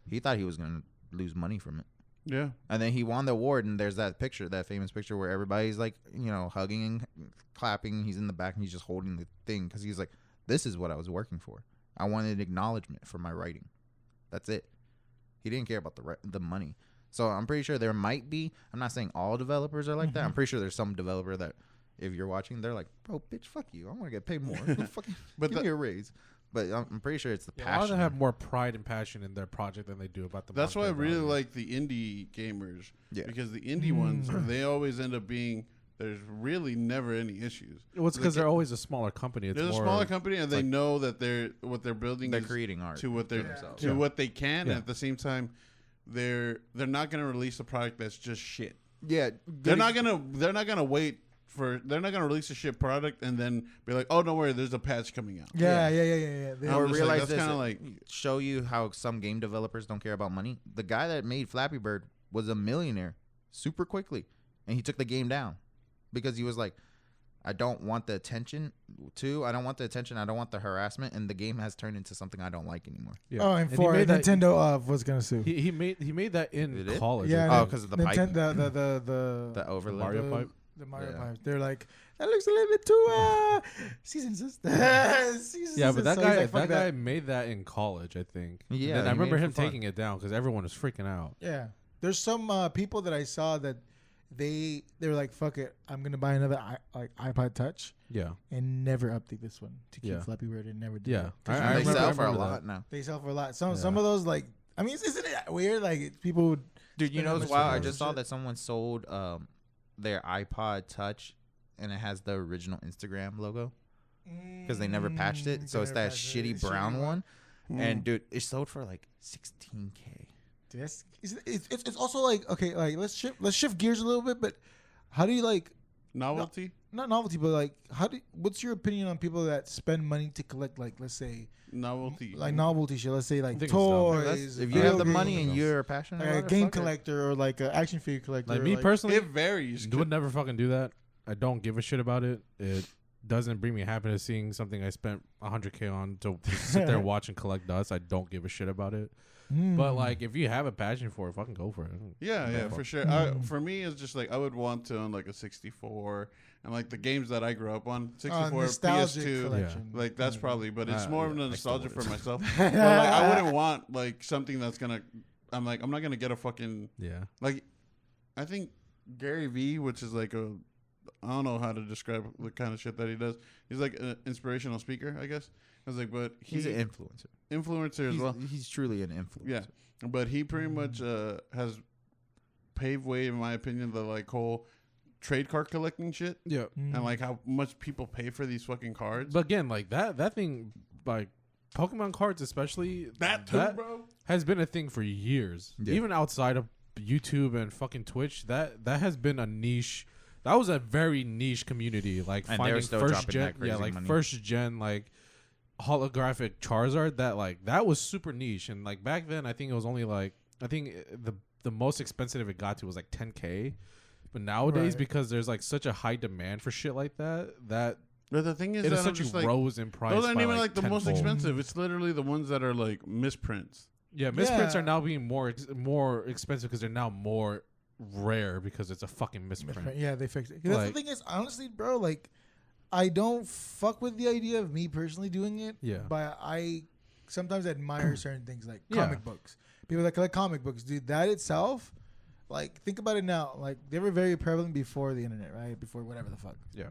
he thought he was gonna lose money from it. yeah. And then he won the award, and there's that picture, that famous picture where everybody's like, you know, hugging and clapping. He's in the back and he's just holding the thing because he's like, this is what I was working for. I wanted acknowledgement for my writing. That's it. He didn't care about the money. So I'm pretty sure there might be. I'm not saying all developers are like that. I'm pretty sure there's some developer that, if you're watching, they're like, bro, bitch, fuck you. I want to get paid more. Fucking But give me a raise. But I'm pretty sure it's the Yeah, a lot of passion. them have more pride and passion in their project than they do about the. That's why I monetary really value. like the indie gamers. Yeah. Because the indie ones, they always end up being. There's really never any issues. Well, it's because they're always a smaller company. It's They're a more smaller company, and they like- know that what they're building They're is creating art to what they're for themselves. to Yeah. what they can, Yeah. and at the same time, they're not gonna release a product that's just shit. Yeah, They're not gonna wait for. They're not gonna release a shit product and then be like, oh, don't worry, there's a patch coming out. Yeah. They- I'm Or just like, realize that's this, kinda like- show you how some game developers don't care about money. The guy that made Flappy Bird was a millionaire super quickly, and he took the game down because he was like, I don't want the attention I don't want the attention, I don't want the harassment, and the game has turned into something I don't like anymore. Yeah. Oh, and he for made that- Nintendo was gonna sue. He made that in Did it? college. Yeah, I Oh, think. because of the pipe, The the overlay. Mario the- pipe? The Mario Yeah. pipe. They're like, that looks a little bit too season system. Yeah, but that guy made that in college, I think. And Yeah, then I he remember made it him for fun. taking it down because everyone was freaking out. Yeah. There's some people that I saw that they were like, fuck it, I'm gonna buy another iPod Touch Yeah, and never update this one to keep Yeah. Flappy Bird and never do yeah. it. And I they remember- sell I for a remember lot that. now. They sell for a lot. Some Yeah. of those like, I mean, isn't it weird? Like people would. Dude, you spend know how what's much wild? for I those just saw shit? that someone sold their iPod Touch, and it has the original Instagram logo because they never patched it. So it's that shitty brown one. And dude, it sold for like $16K. It's also like, okay, like let's shift gears a little bit, but how do you like Novelty? Not novelty, but like, what's your opinion on people that spend money to collect, like, let's say, Novelty. like novelty shit? Let's say, like, think it's dumb. toys. If you video have the money games, and you're passionate like about a it, game fuck it. collector or like an action figure collector. Like me personally, It varies. would never fucking do that. I don't give a shit about it. It doesn't bring me happiness seeing something I spent $100K on to just sit there and watch and collect dust. I don't give a shit about it. But like, if you have a passion for it, fucking go for it. Yeah, for sure. For me, it's just like I would want to own like a 64 and like the games that I grew up on, 64, nostalgic PS2. collection. Like that's probably, but it's more of a nostalgia for myself. would. But like I wouldn't want like something that's gonna. I'm not gonna get a fucking Yeah. like. I think Gary V, which is like a, I don't know how to describe the kind of shit that he does. He's like an inspirational speaker, I guess. I was like, but He's an influencer. influencer as well. He's truly an influencer. Yeah, but he pretty much has paved way, in my opinion, the like whole trade card collecting shit Yeah. and like how much people pay for these fucking cards. But again, like that thing, like Pokemon cards, especially that too, bro. has been a thing for years. Yeah. Even outside of YouTube and fucking Twitch, that has been a niche. That was a very niche community. Like And finding they're still first dropping gen, that crazy like money. first gen, like holographic Charizard. That was super niche. And like back then, I think it was only like the most expensive it got to was like 10K. But nowadays, Right. because there's like such a high demand for shit like that But the thing is it that I'm essentially just like, rose in price. those aren't by, even like the most tenfold. expensive. It's literally the ones that are like misprints. Yeah, misprints Yeah. are now being more expensive because they're now more rare because it's a fucking misprint. Yeah, they fixed it. 'Cause that's Like- the thing is, honestly, bro, like, I don't fuck with the idea of me personally doing it. Yeah. But I sometimes admire certain things like Yeah. comic books. People that collect comic books, dude, that itself, like, think about it now. Like, they were very prevalent before the internet, right? Before whatever the fuck. Yeah.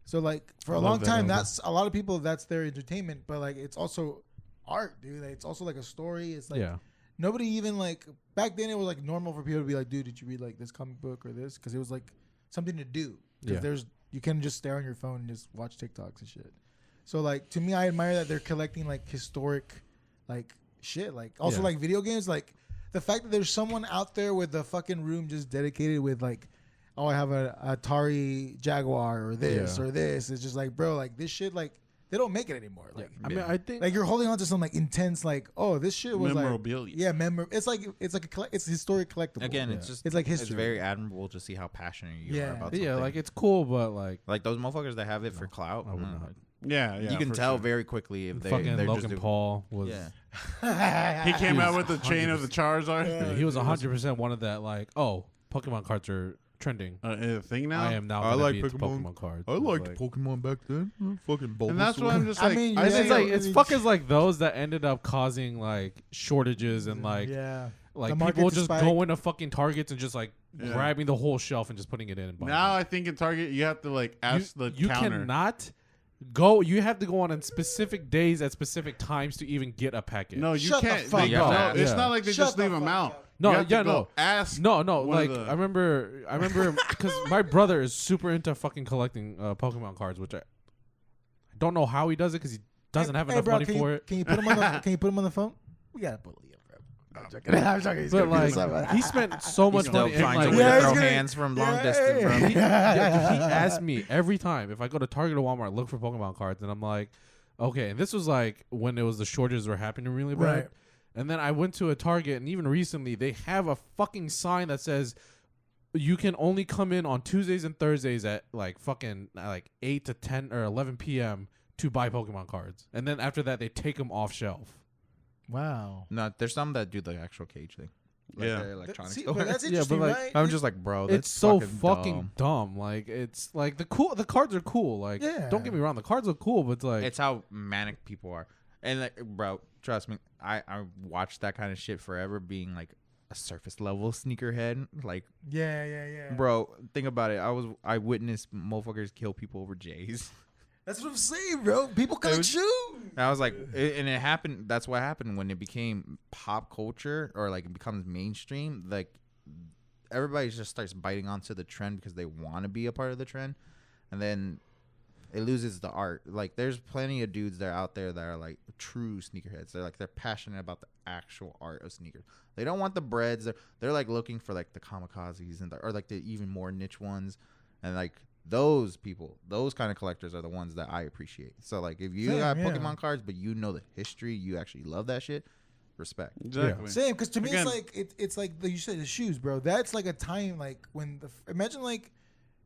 So, like, for I a love long that time, era. that's a lot of people, that's their entertainment. But, like, it's also art, dude. Like, it's also like a story. It's like, Yeah. nobody even like back then it was like normal for people to be like, dude, did you read like this comic book or this? Because it was like something to do. Because Yeah. you can just stare on your phone and just watch TikToks and shit. So like to me, I admire that they're collecting like historic, like shit. Like also Yeah. like video games. Like the fact that there's someone out there with a fucking room just dedicated with like, oh, I have a Atari Jaguar or this Yeah. or this. It's just like, bro, like this shit like. They don't make it anymore. Like, I mean, I think like you're holding on to some like intense, like, oh, this shit was Memorabilia. like, yeah, it's like it's historic collectible. Again, Yeah. it's just It's like It's history. very admirable to see how passionate you Yeah. are about yeah, something. like it's cool, but like those motherfuckers that have it for clout. I would mm, not. Yeah, you can for tell sure. very quickly if fucking they're Logan just doing, Paul was. Yeah, He came out with the chain of the Charizard. Yeah, he was 100% one of that. Like, oh, Pokemon cards are trending. A thing now. I am now. I gonna like be into Pokemon. Pokemon cards. I It's liked like- Pokemon back then. Fucking Bulbasaur. And that's why I'm just I like, mean, I yeah, see It's like it's I mean, fuckers like those that ended up causing like shortages and like yeah, like The market people to just spike. going to fucking Targets and just like Yeah. grabbing the whole shelf and just putting it in. And buying now it. I think in Target you have to like ask the you counter. cannot go. You have to go on specific days at specific times to even get a packet. No, you Shut the can't. fuck They- up. no, it's Yeah. not like they Shut just the leave them fuck out. up. No, You have yeah, to go no. Ask. No, one of like the- I remember because my brother is super into fucking collecting Pokemon cards, which I don't know how he does it because he doesn't have enough money can for you, it. Can you put him on the Can you put him on the phone? We gotta bully him, bro. I'm joking. I'm joking. He's But gonna beat us like up. he spent so much He's still money. and, trying like, to Yeah, throw he's gonna- hands from long Yeah, distance. yeah, Bro. he asks me every time if I go to Target or Walmart, look for Pokemon cards, and I'm like, okay. And this was like when it was the shortages were happening really bad. Right. And then I went to a Target, and even recently they have a fucking sign that says you can only come in on Tuesdays and Thursdays at like fucking like 8 to 10 or 11 p.m. to buy Pokemon cards, and then after that they take them off shelf. Wow. No, there's some that do the actual cage thing. Like Yeah. the electronic See, store. but that's Yeah, interesting, but, like, right? I'm just like, bro, that's It's so fucking fucking dumb. Like it's like the cards are cool. Like Yeah. don't get me wrong, the cards are cool, but it's like It's how manic people are. And like, bro, trust me, I watched that kind of shit forever, being like a surface level sneakerhead. Like, yeah. bro, think about it. I witnessed motherfuckers kill people over J's. That's what I'm saying, bro. People collect shoes. And I was like, and it happened. That's what happened when it became pop culture, or like it becomes mainstream. Like everybody just starts biting onto the trend because they want to be a part of the trend, and then it loses the art. Like there's plenty of dudes that are out there that are like true sneakerheads. They're passionate about the actual art of sneakers. They don't want the breads. They're like looking for like the kamikazes or like the even more niche ones, and like Those people, those kind of collectors are the ones that I appreciate. So like, if you got Pokemon cards, but you know the history, you actually love that shit. Respect. Exactly. Same, because to me Again, it's like it's like you said, the shoes, bro. That's like a time like when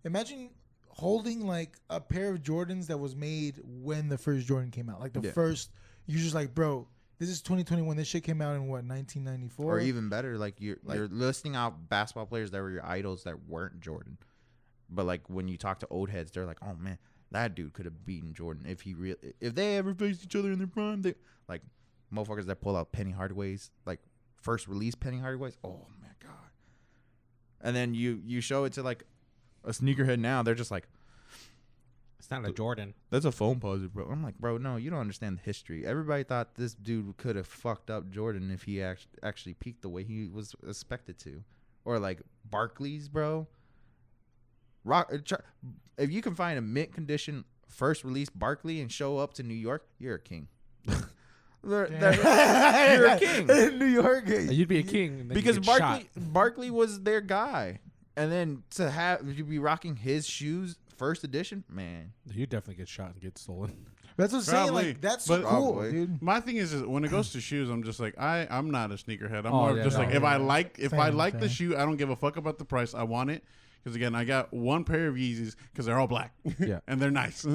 imagine holding like a pair of Jordans that was made when the first Jordan came out, like the first. You're just like, bro, this is 2021. This shit came out in what 1994, or even better, like you're listing out basketball players that were your idols that weren't Jordan. But like when you talk to old heads, they're like, "Oh man, that dude could have beaten Jordan if they ever faced each other in their prime." They like motherfuckers that pull out Penny Hardaway's, like first release Penny Hardaway's. Oh my god! And then you show it to like a sneakerhead now. They're just like, It's not a Jordan. "That's a phone positive, bro." I'm like, bro, no, you don't understand the history. Everybody thought this dude could have fucked up Jordan if he actually peaked the way he was expected to, or like Barkley's, bro. If you can find a mint condition first release Barkley and show up to New York, you're a king. You're a king in New York. You'd be a king and then because you get shot. Barkley was their guy, and then to have you be rocking his shoes first edition, man. You definitely get shot and get stolen. That's what I'm saying. Probably. Like that's But- cool, Probably. dude. My thing is when it goes to shoes, I'm just like I'm not a sneakerhead. I'm Oh, more of yeah, just no, like yeah. if I like Same. the shoe, I don't give a fuck about the price. I want it because again, I got one pair of Yeezys because they're all black, Yeah. and they're nice.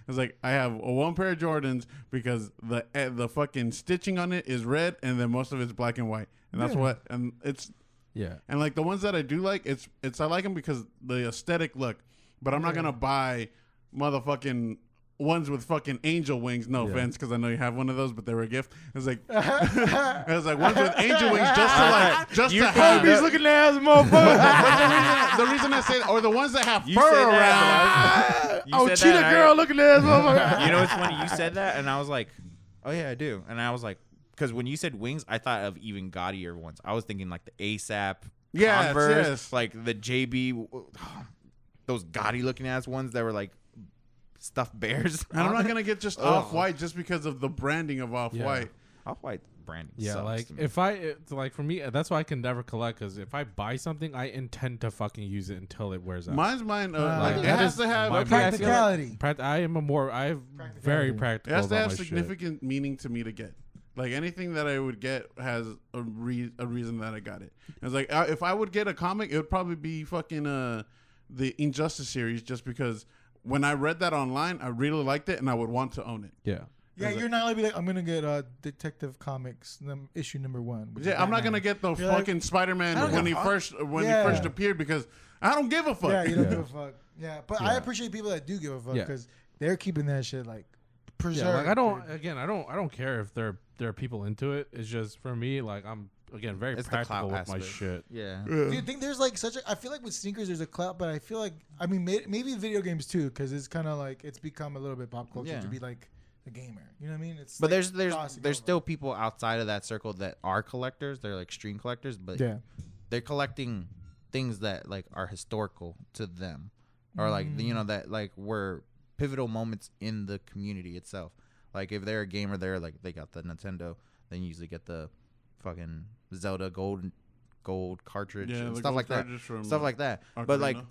It's like I have one pair of Jordans because the fucking stitching on it is red, and then most of it's black and white, and that's what and it's. Yeah. And like the ones that I do like, it's I like them because the aesthetic look, but I'm not gonna buy motherfucking ones with fucking angel wings. No offense, because I know you have one of those, but they were a gift. It's like ones with angel wings just to have. He's looking at his motherfucker. The reason I say that, or the ones that have You fur said around. that, but I was- you said cheetah that, girl looking at his motherfucker. You know what's funny? You said that, and I was like, "Oh yeah, I do." And I was like, because when you said wings, I thought of even gaudier ones. I was thinking like the ASAP, Yes, Converse, yes. like the JB, those gaudy looking ass ones that were like stuffed bears. And I'm not gonna get just off white just because of the branding of off white. Off-white branding. Yeah, sucks like to me. if like for me, that's why I can never collect, because if I buy something, I intend to fucking use it until it wears out. Mine's mine. Like, It that has is to have. my Practicality. I am very It practical. has to about have my shit. significant meaning to me to get. Like anything that I would get has a reason that I got it. It's like if I would get a comic, it would probably be fucking the Injustice series, just because when I read that online, I really liked it and I would want to own it. Yeah. Yeah, you're not gonna be like, I'm gonna get Detective Comics issue number 1. which is Yeah, I'm not Batman. gonna get the You're like, fucking I Spider-Man don't when he give a first Yeah. appeared because I don't give a fuck. Yeah, you don't give a fuck. Yeah, but I Yeah. appreciate people that do give a fuck Yeah. because they're keeping that shit like preserved. Yeah, like I don't. dude. Again, I don't care if there are people into it. It's just for me, like I'm again very It's the practical clout with my aspect. shit. Yeah. Do you think there's like such a? I feel like with sneakers there's a clout, but I feel like maybe video games too, because it's kind of like it's become a little bit pop culture Yeah. to be like a gamer. You know what I mean? It's But like there's crossing there's over. still people outside of that circle that are collectors. They're like stream collectors, but yeah. they're collecting things that like are historical to them, or like you know that like were pivotal moments in the community itself. Like if they're a gamer, they're like they got the Nintendo, they usually get the fucking Zelda gold cartridge Yeah, and the stuff gold like that, cartridge from stuff like that. But like Ocarina.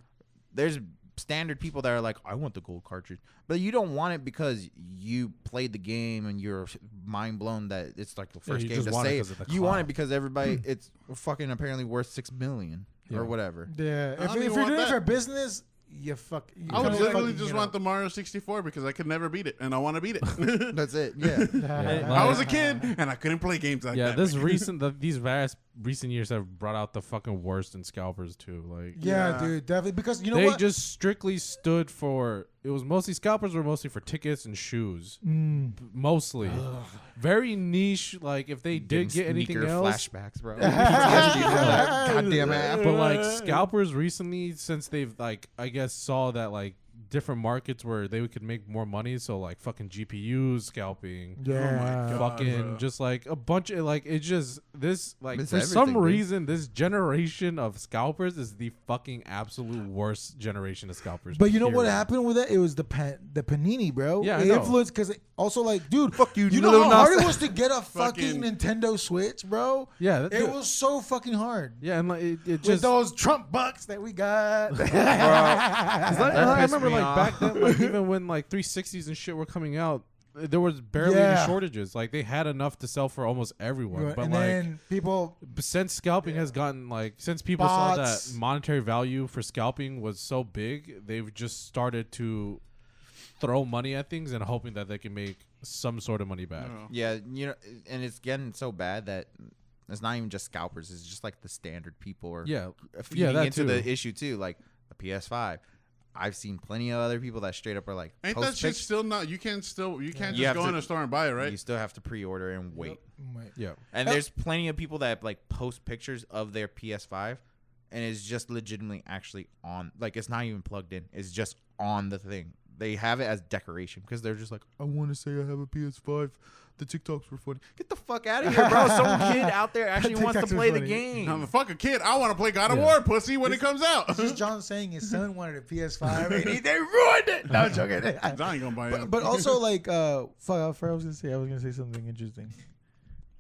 there's standard people that are like, I want the gold cartridge, but you don't want it because you played the game and you're mind blown that it's like the first you game just to want it say 'cause of the you want clout. it because everybody it's fucking apparently worth $6 million Yeah. or whatever. Yeah. I If don't you're even want doing it that. for business, you fuck. You I would kinda literally fucking, just you want know. the Mario 64 because I could never beat it and I want to beat it. That's it. Yeah. I was a kid and I couldn't play games like Yeah, that. this these vast recent years have brought out the fucking worst in scalpers too. Like Yeah, Yeah. dude, definitely because you know they what? just strictly stood for. It was mostly scalpers were mostly for tickets and shoes, mostly. Very niche. Like if they did get anything Sneaker else, flashbacks, bro. Yeah. Goddamn app. but like scalpers recently, since they've like I guess saw that like different markets where they could make more money. So like fucking GPUs scalping. Yeah. Fucking bro. just like a bunch of like it's just this like It's for some everything, dude. reason this generation of scalpers is the fucking absolute worst generation of scalpers. But you know what period. happened with that? It was the Panini, bro. Yeah, I it know. influenced because also like, dude, Fuck you, You know little how hard Nas. it was to get a fucking Fucking- Nintendo Switch, bro. Yeah, It was so fucking hard. Yeah, and like it With just those Trump bucks that we got. It's like- That I pissed remember me like off. back then, like even when like 360s and shit were coming out, there was barely Yeah. any shortages. Like they had enough to sell for almost everyone. But and like then people, since scalping has gotten like since people saw Bots. that monetary value for scalping was so big, they've just started to throw money at things and hoping that they can make some sort of money back. Oh. Yeah, you know, and it's getting so bad that it's not even just scalpers. It's just like the standard people are Yeah, feeding that into too. the issue too. Like the PS5. I've seen plenty of other people that straight up are like, Ain't post that shit pic- still not? You can't You just have go to- in a store and buy it, right? You still have to pre-order and wait. yeah. And there's plenty of people that like post pictures of their PS5, and it's just legitimately actually on. Like it's not even plugged in. It's just on the thing. They have it as decoration because they're just like, I want to say I have a PS5. The TikToks were funny. Get the fuck out of here, bro. Some kid out there actually wants to TikToks were play the funny. I'm a game. fucking kid. I want to play God of Yeah. War, pussy, when it comes out. this is John saying his son wanted a PS5 and they ruined it. No, I'm joking. I ain't gonna buy it. But also like, fuck, I was gonna say something interesting.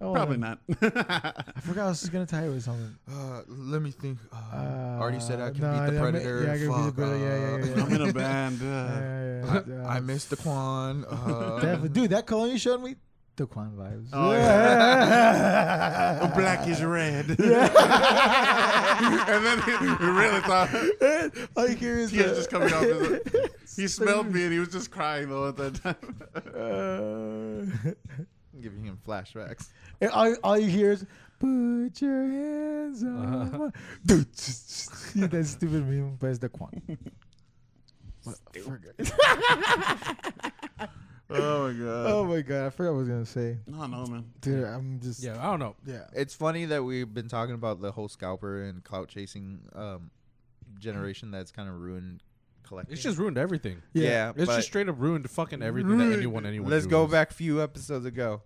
Oh, Probably not. I forgot I was just gonna tell you something. Let me think. Already said I can no, beat the yeah, Predator. Yeah, I can beat the Fuck, Predator. Yeah. I'm in a band. I missed the Quan. Definitely. Dude, that color you showed me, the Quan vibes. Oh, Black is red. and then he really thought All you hear is tears just coming off. He smelled me and he was just crying though at that time. Giving him flashbacks. and all you hear is, put your hands on my... Dude, yeah, that stupid meme, but it's the Quan. Oh my god. Oh my god, I forgot what I was gonna say. No, man. Dude, I'm just... Yeah, I don't know. Yeah. It's funny that we've been talking about the whole scalper and clout chasing generation that's kind of ruined collecting. It's just ruined everything. yeah. It's but just straight up ruined fucking everything that anyone let's do go is. back a few episodes ago.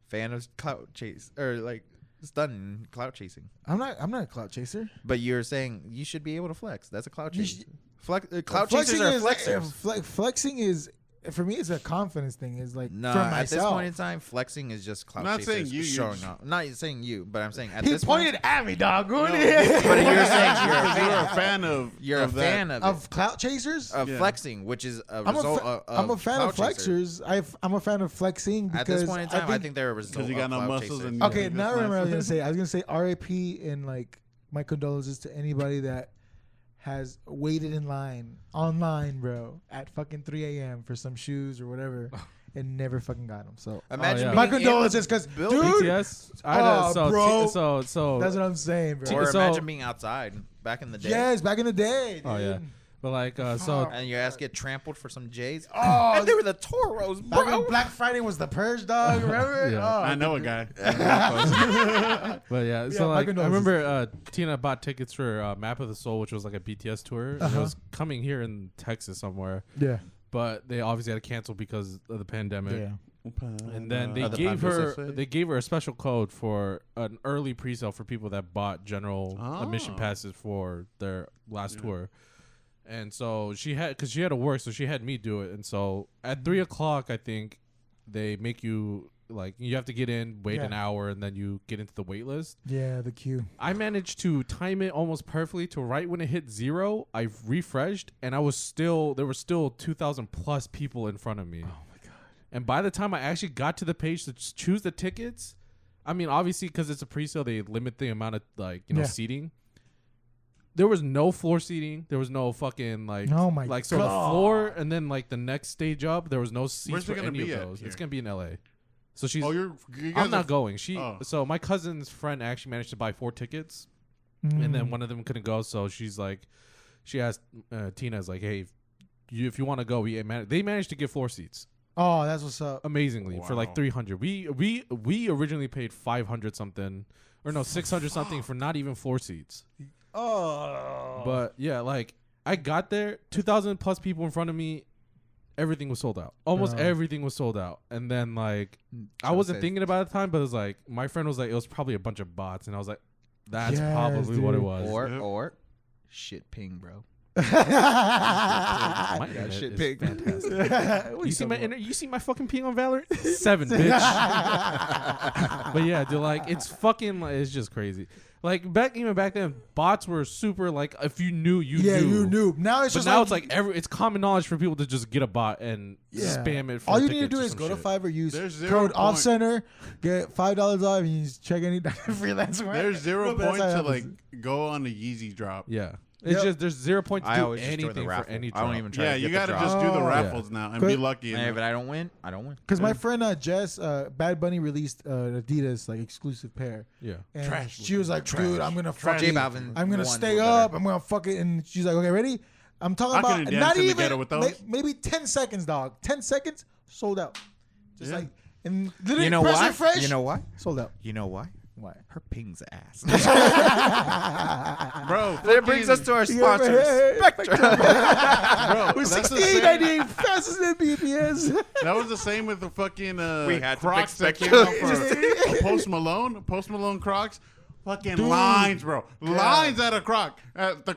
Fan of clout chase or like stunned clout chasing. I'm not a clout chaser. But you're saying you should be able to flex. That's a clout You chase. Clout chasers Flexing are is flexers. flexing is, for me, it's a confidence thing. It's like No, for at myself. this point in time, flexing is just clout Not chasers saying you, showing just- off. Not saying you, but I'm saying at He this point, pointed at me, dog. Go No. ahead. but you're saying you're a Because you're a fan. fan of You're a of that. fan of, Of clout chasers. of Yeah. flexing, which is a I'm result a of fan of clout chaser. flexers. I'm a fan of flexing because At this point in time, I think they're a result Because you got of no clout muscles chasers. and Okay, think now I that's remember what I was nice. gonna say. I was gonna say R.I.P. and like my condolences to anybody that has waited in line online, bro, at fucking 3 a.m. for some shoes or whatever, and never fucking got them. So Imagine yeah. being my in the condolences, because building. dude, BTS. I had Oh, bro. So that's what I'm saying, bro. Or So- imagine being outside back in the day. Yes, back in the day. Oh, yeah. dude. But like so And your ass get trampled for some J's. Oh, and they were the Toros, back bro. when Black Friday was the purge, dog. Remember? Yeah. Oh, I know a guy. But yeah, Yeah, so my like I condolences. remember Tina bought tickets for Map of the Soul, which was like a BTS tour. And it was coming here in Texas somewhere, yeah. but they obviously had to cancel because of the pandemic. Yeah. And then they Other gave Panthers, her a special code for an early pre-sale for people that bought general admission Oh. passes for their last Yeah. tour. And so she had to work, so she had me do it. And so at 3:00, I think they make you like you have to get in, wait an Yeah. hour, and then you get into the wait list. Yeah, the queue. I managed to time it almost perfectly to right when it hit 0. I refreshed, and there were still 2,000 plus people in front of me. Oh my god. And by the time I actually got to the page to choose the tickets, I mean, obviously because it's a pre-sale, they limit the amount of Yeah. seating. There was no floor seating. There was no fucking like Oh my so God. the floor and then like the next stage up, there was no seats Where's it for gonna any of be at those. here? It's gonna be in LA. So she's. Oh, you guys I'm not are- going. Oh. So my cousin's friend actually managed to buy 4 tickets, and then one of them couldn't go. So she's like, she asked Tina's like, hey, if you want to go, they managed to get floor seats Oh, that's what's up. amazingly for like Wow. 300. We originally paid 500 something, or no 600 something for not even floor seats. Oh. But yeah, like I got there, 2,000 plus people in front of me. Everything was sold out. Almost everything was sold out. And then like, I wasn't thinking about it at the time, but it was like, my friend was like, it was probably a bunch of bots, and I was like, that's probably what it was. Or shit ping, bro. My internet shit is pig. fantastic. You see my fucking ping on Valorant? 7, bitch. But yeah, dude, like it's fucking, like, it's just crazy. Like even back then, bots were super. Like if you knew, you knew. you knew. Now it's but just now like, it's like it's common knowledge for people to just get a bot and spam it. For all you need to tickets do or is some go to shit. Fiverr, use There's 0 code point. OFFCENTER, get $5 off, and you just check any freelance work. There's 0 But that's point how it to like happens. go on a Yeezy drop. Yeah, it's just there's 0 point to I do always just join the anything for raffle. any. I don't drop. even try. Yeah, to you get gotta the just drop. do the Oh. raffles now and But- be lucky. Hey, if I don't win, I don't win. Because my friend Jess, Bad Bunny released Adidas like exclusive pair, Yeah, and Trash she was like, "Dude, I'm gonna J fucking, Balvin. I'm gonna ones stay were up. better. I'm gonna fuck it." And she's like, "Okay, ready?" I'm talking I about couldn't dance not in the even ghetto with those. maybe 10 seconds, dog. 10 seconds sold out. Just Yeah. like, and literally You know fresh why? and fresh, You know why? sold out. You know why? Why? Her ping's ass. Bro, That brings us to our sponsors, Hey, Spectra. bro. With That's the 68, same. 98 fastest than BPS. That was the same with the fucking We had to Crocs pick that came out Spectra. for Post Malone. Post Malone Crocs. Fucking lines, bro. Lines at the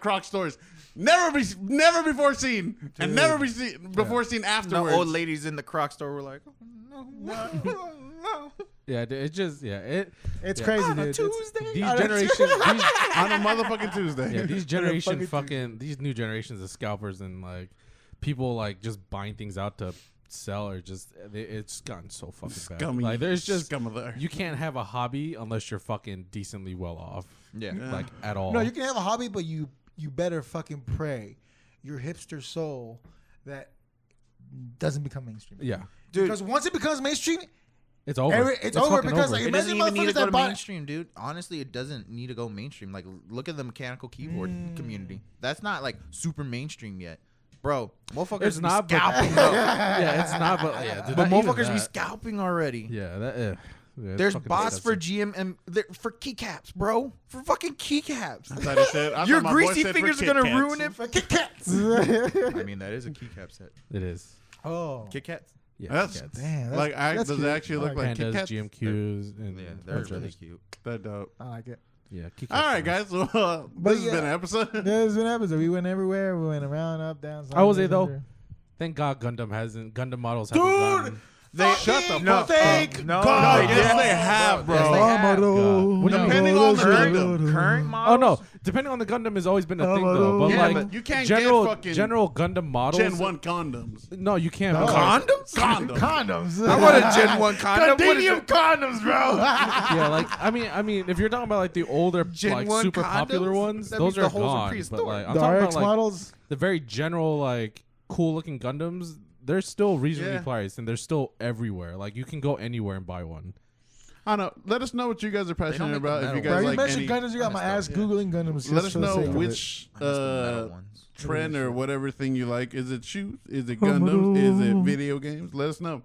Croc stores. Never before seen, and never before seen No afterwards. old ladies in the Croc store were like, oh, no. yeah. Dude, it's just It's crazy, On a dude. Tuesday. These On a generations. on a motherfucking Tuesday. Yeah, these generation fucking these new generations of scalpers and like people like just buying things out to sell are just it's gotten so fucking bad. Scummy. Like there's just scum of the earth. you can't have a hobby unless you're fucking decently well off, Yeah. like at all. No, you can have a hobby, but you better fucking pray your hipster soul that doesn't become mainstream. yeah, Dude. Because once it becomes mainstream, it's over. it's over fucking because, like, It doesn't imagine even need to motherfuckers go that to buy- mainstream, dude. Honestly, it doesn't need to go mainstream. Like, look at the mechanical keyboard community. That's not like super mainstream yet, bro. Motherfuckers It's be not, but- scalping, bro. yeah, it's not, but yeah, dude, But not even motherfuckers be that. scalping already. Yeah, that. Yeah, it's There's fucking bots for disgusting. GM and for keycaps, bro. For fucking keycaps. I thought he said- I Your thought my boy greasy said for fingers are Kit gonna Kats. ruin it for Kit Kats. I mean, that is a keycap set. It is. Oh, Kit Kats. Yeah, That's- Kit Kats. damn. That's, Like, that's does cute. it actually I look like Kit Pandas, Kats? GMQs, and Yeah, a they're bunch of really others. cute. They're dope. I like it. Yeah, Kit All right, Kats. guys. Well, But this has yeah. been an episode. There's been episodes. We went everywhere. We went around, up, down. I will say, sideways, though, under. Thank God Gundam models Dude! haven't gotten. They Shut the no, fuck Thank up. no, God, they yes, did. they have, bro. Yes, they have. God. What do you mean? Depending on the current Oh models. no! Depending on the Gundam has always been a thing though, but Yeah, like but you can't general get fucking general Gundam models. Gen 1 condoms. No, you can't. No. Like, Condoms? Condoms. I want a Gen 1 condom. What is Condemnium it? condoms, bro. yeah, like I mean, if you're talking about like the older, Gen like 1 super popular condoms? ones, That those means are the holes are gone. But prehistoric. like, I'm The talking RX about like models. the very general, like cool looking Gundams. They're still reasonably Yeah. priced, and they're still everywhere. Like you can go anywhere and buy one. I don't know. Let us know what you guys are passionate make the about. If you metal Bro, guys you like mentioned any, Gundams. You got my ass Yeah. googling Gundams. let just us for the know sake of which I miss the metal ones. trend or whatever thing you like. Is it shoes? Is it Gundams? Is it video games? Let us know.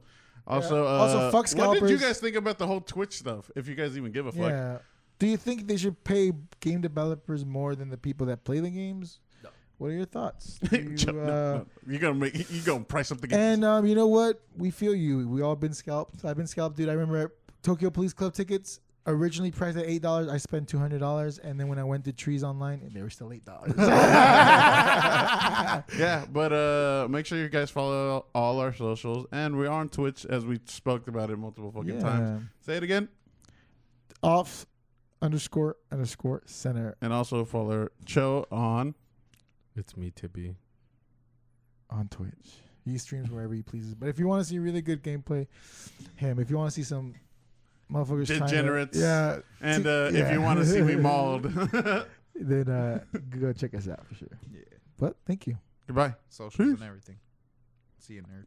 Also, Also, fuck what did you scalpers. guys think about the whole Twitch stuff? If you guys even give a it. fuck. Yeah. Do you think they should pay game developers more than the people that play the games? No. What are your thoughts? Do you, No. You're gonna price up the game. And you know what? We feel you. We all been scalped. I've been scalped, dude. I remember at Tokyo Police Club tickets originally priced at $8. I spent $200, and then when I went to Trees Online, they were still $8. Yeah, but make sure you guys follow all our socials, and we're on Twitch as we spoke about it multiple fucking times. Say it again, __center and also follow Cho on. It's me, Tibby. on Twitch. He streams wherever he pleases. But if you want to see really good gameplay, him. If you want to see some motherfuckers trying to- Degenerates. yeah, And yeah. if you want to see me mauled, then go check us out for sure. Yeah. But thank you. goodbye. Socials Peace. and everything. See you, nerds.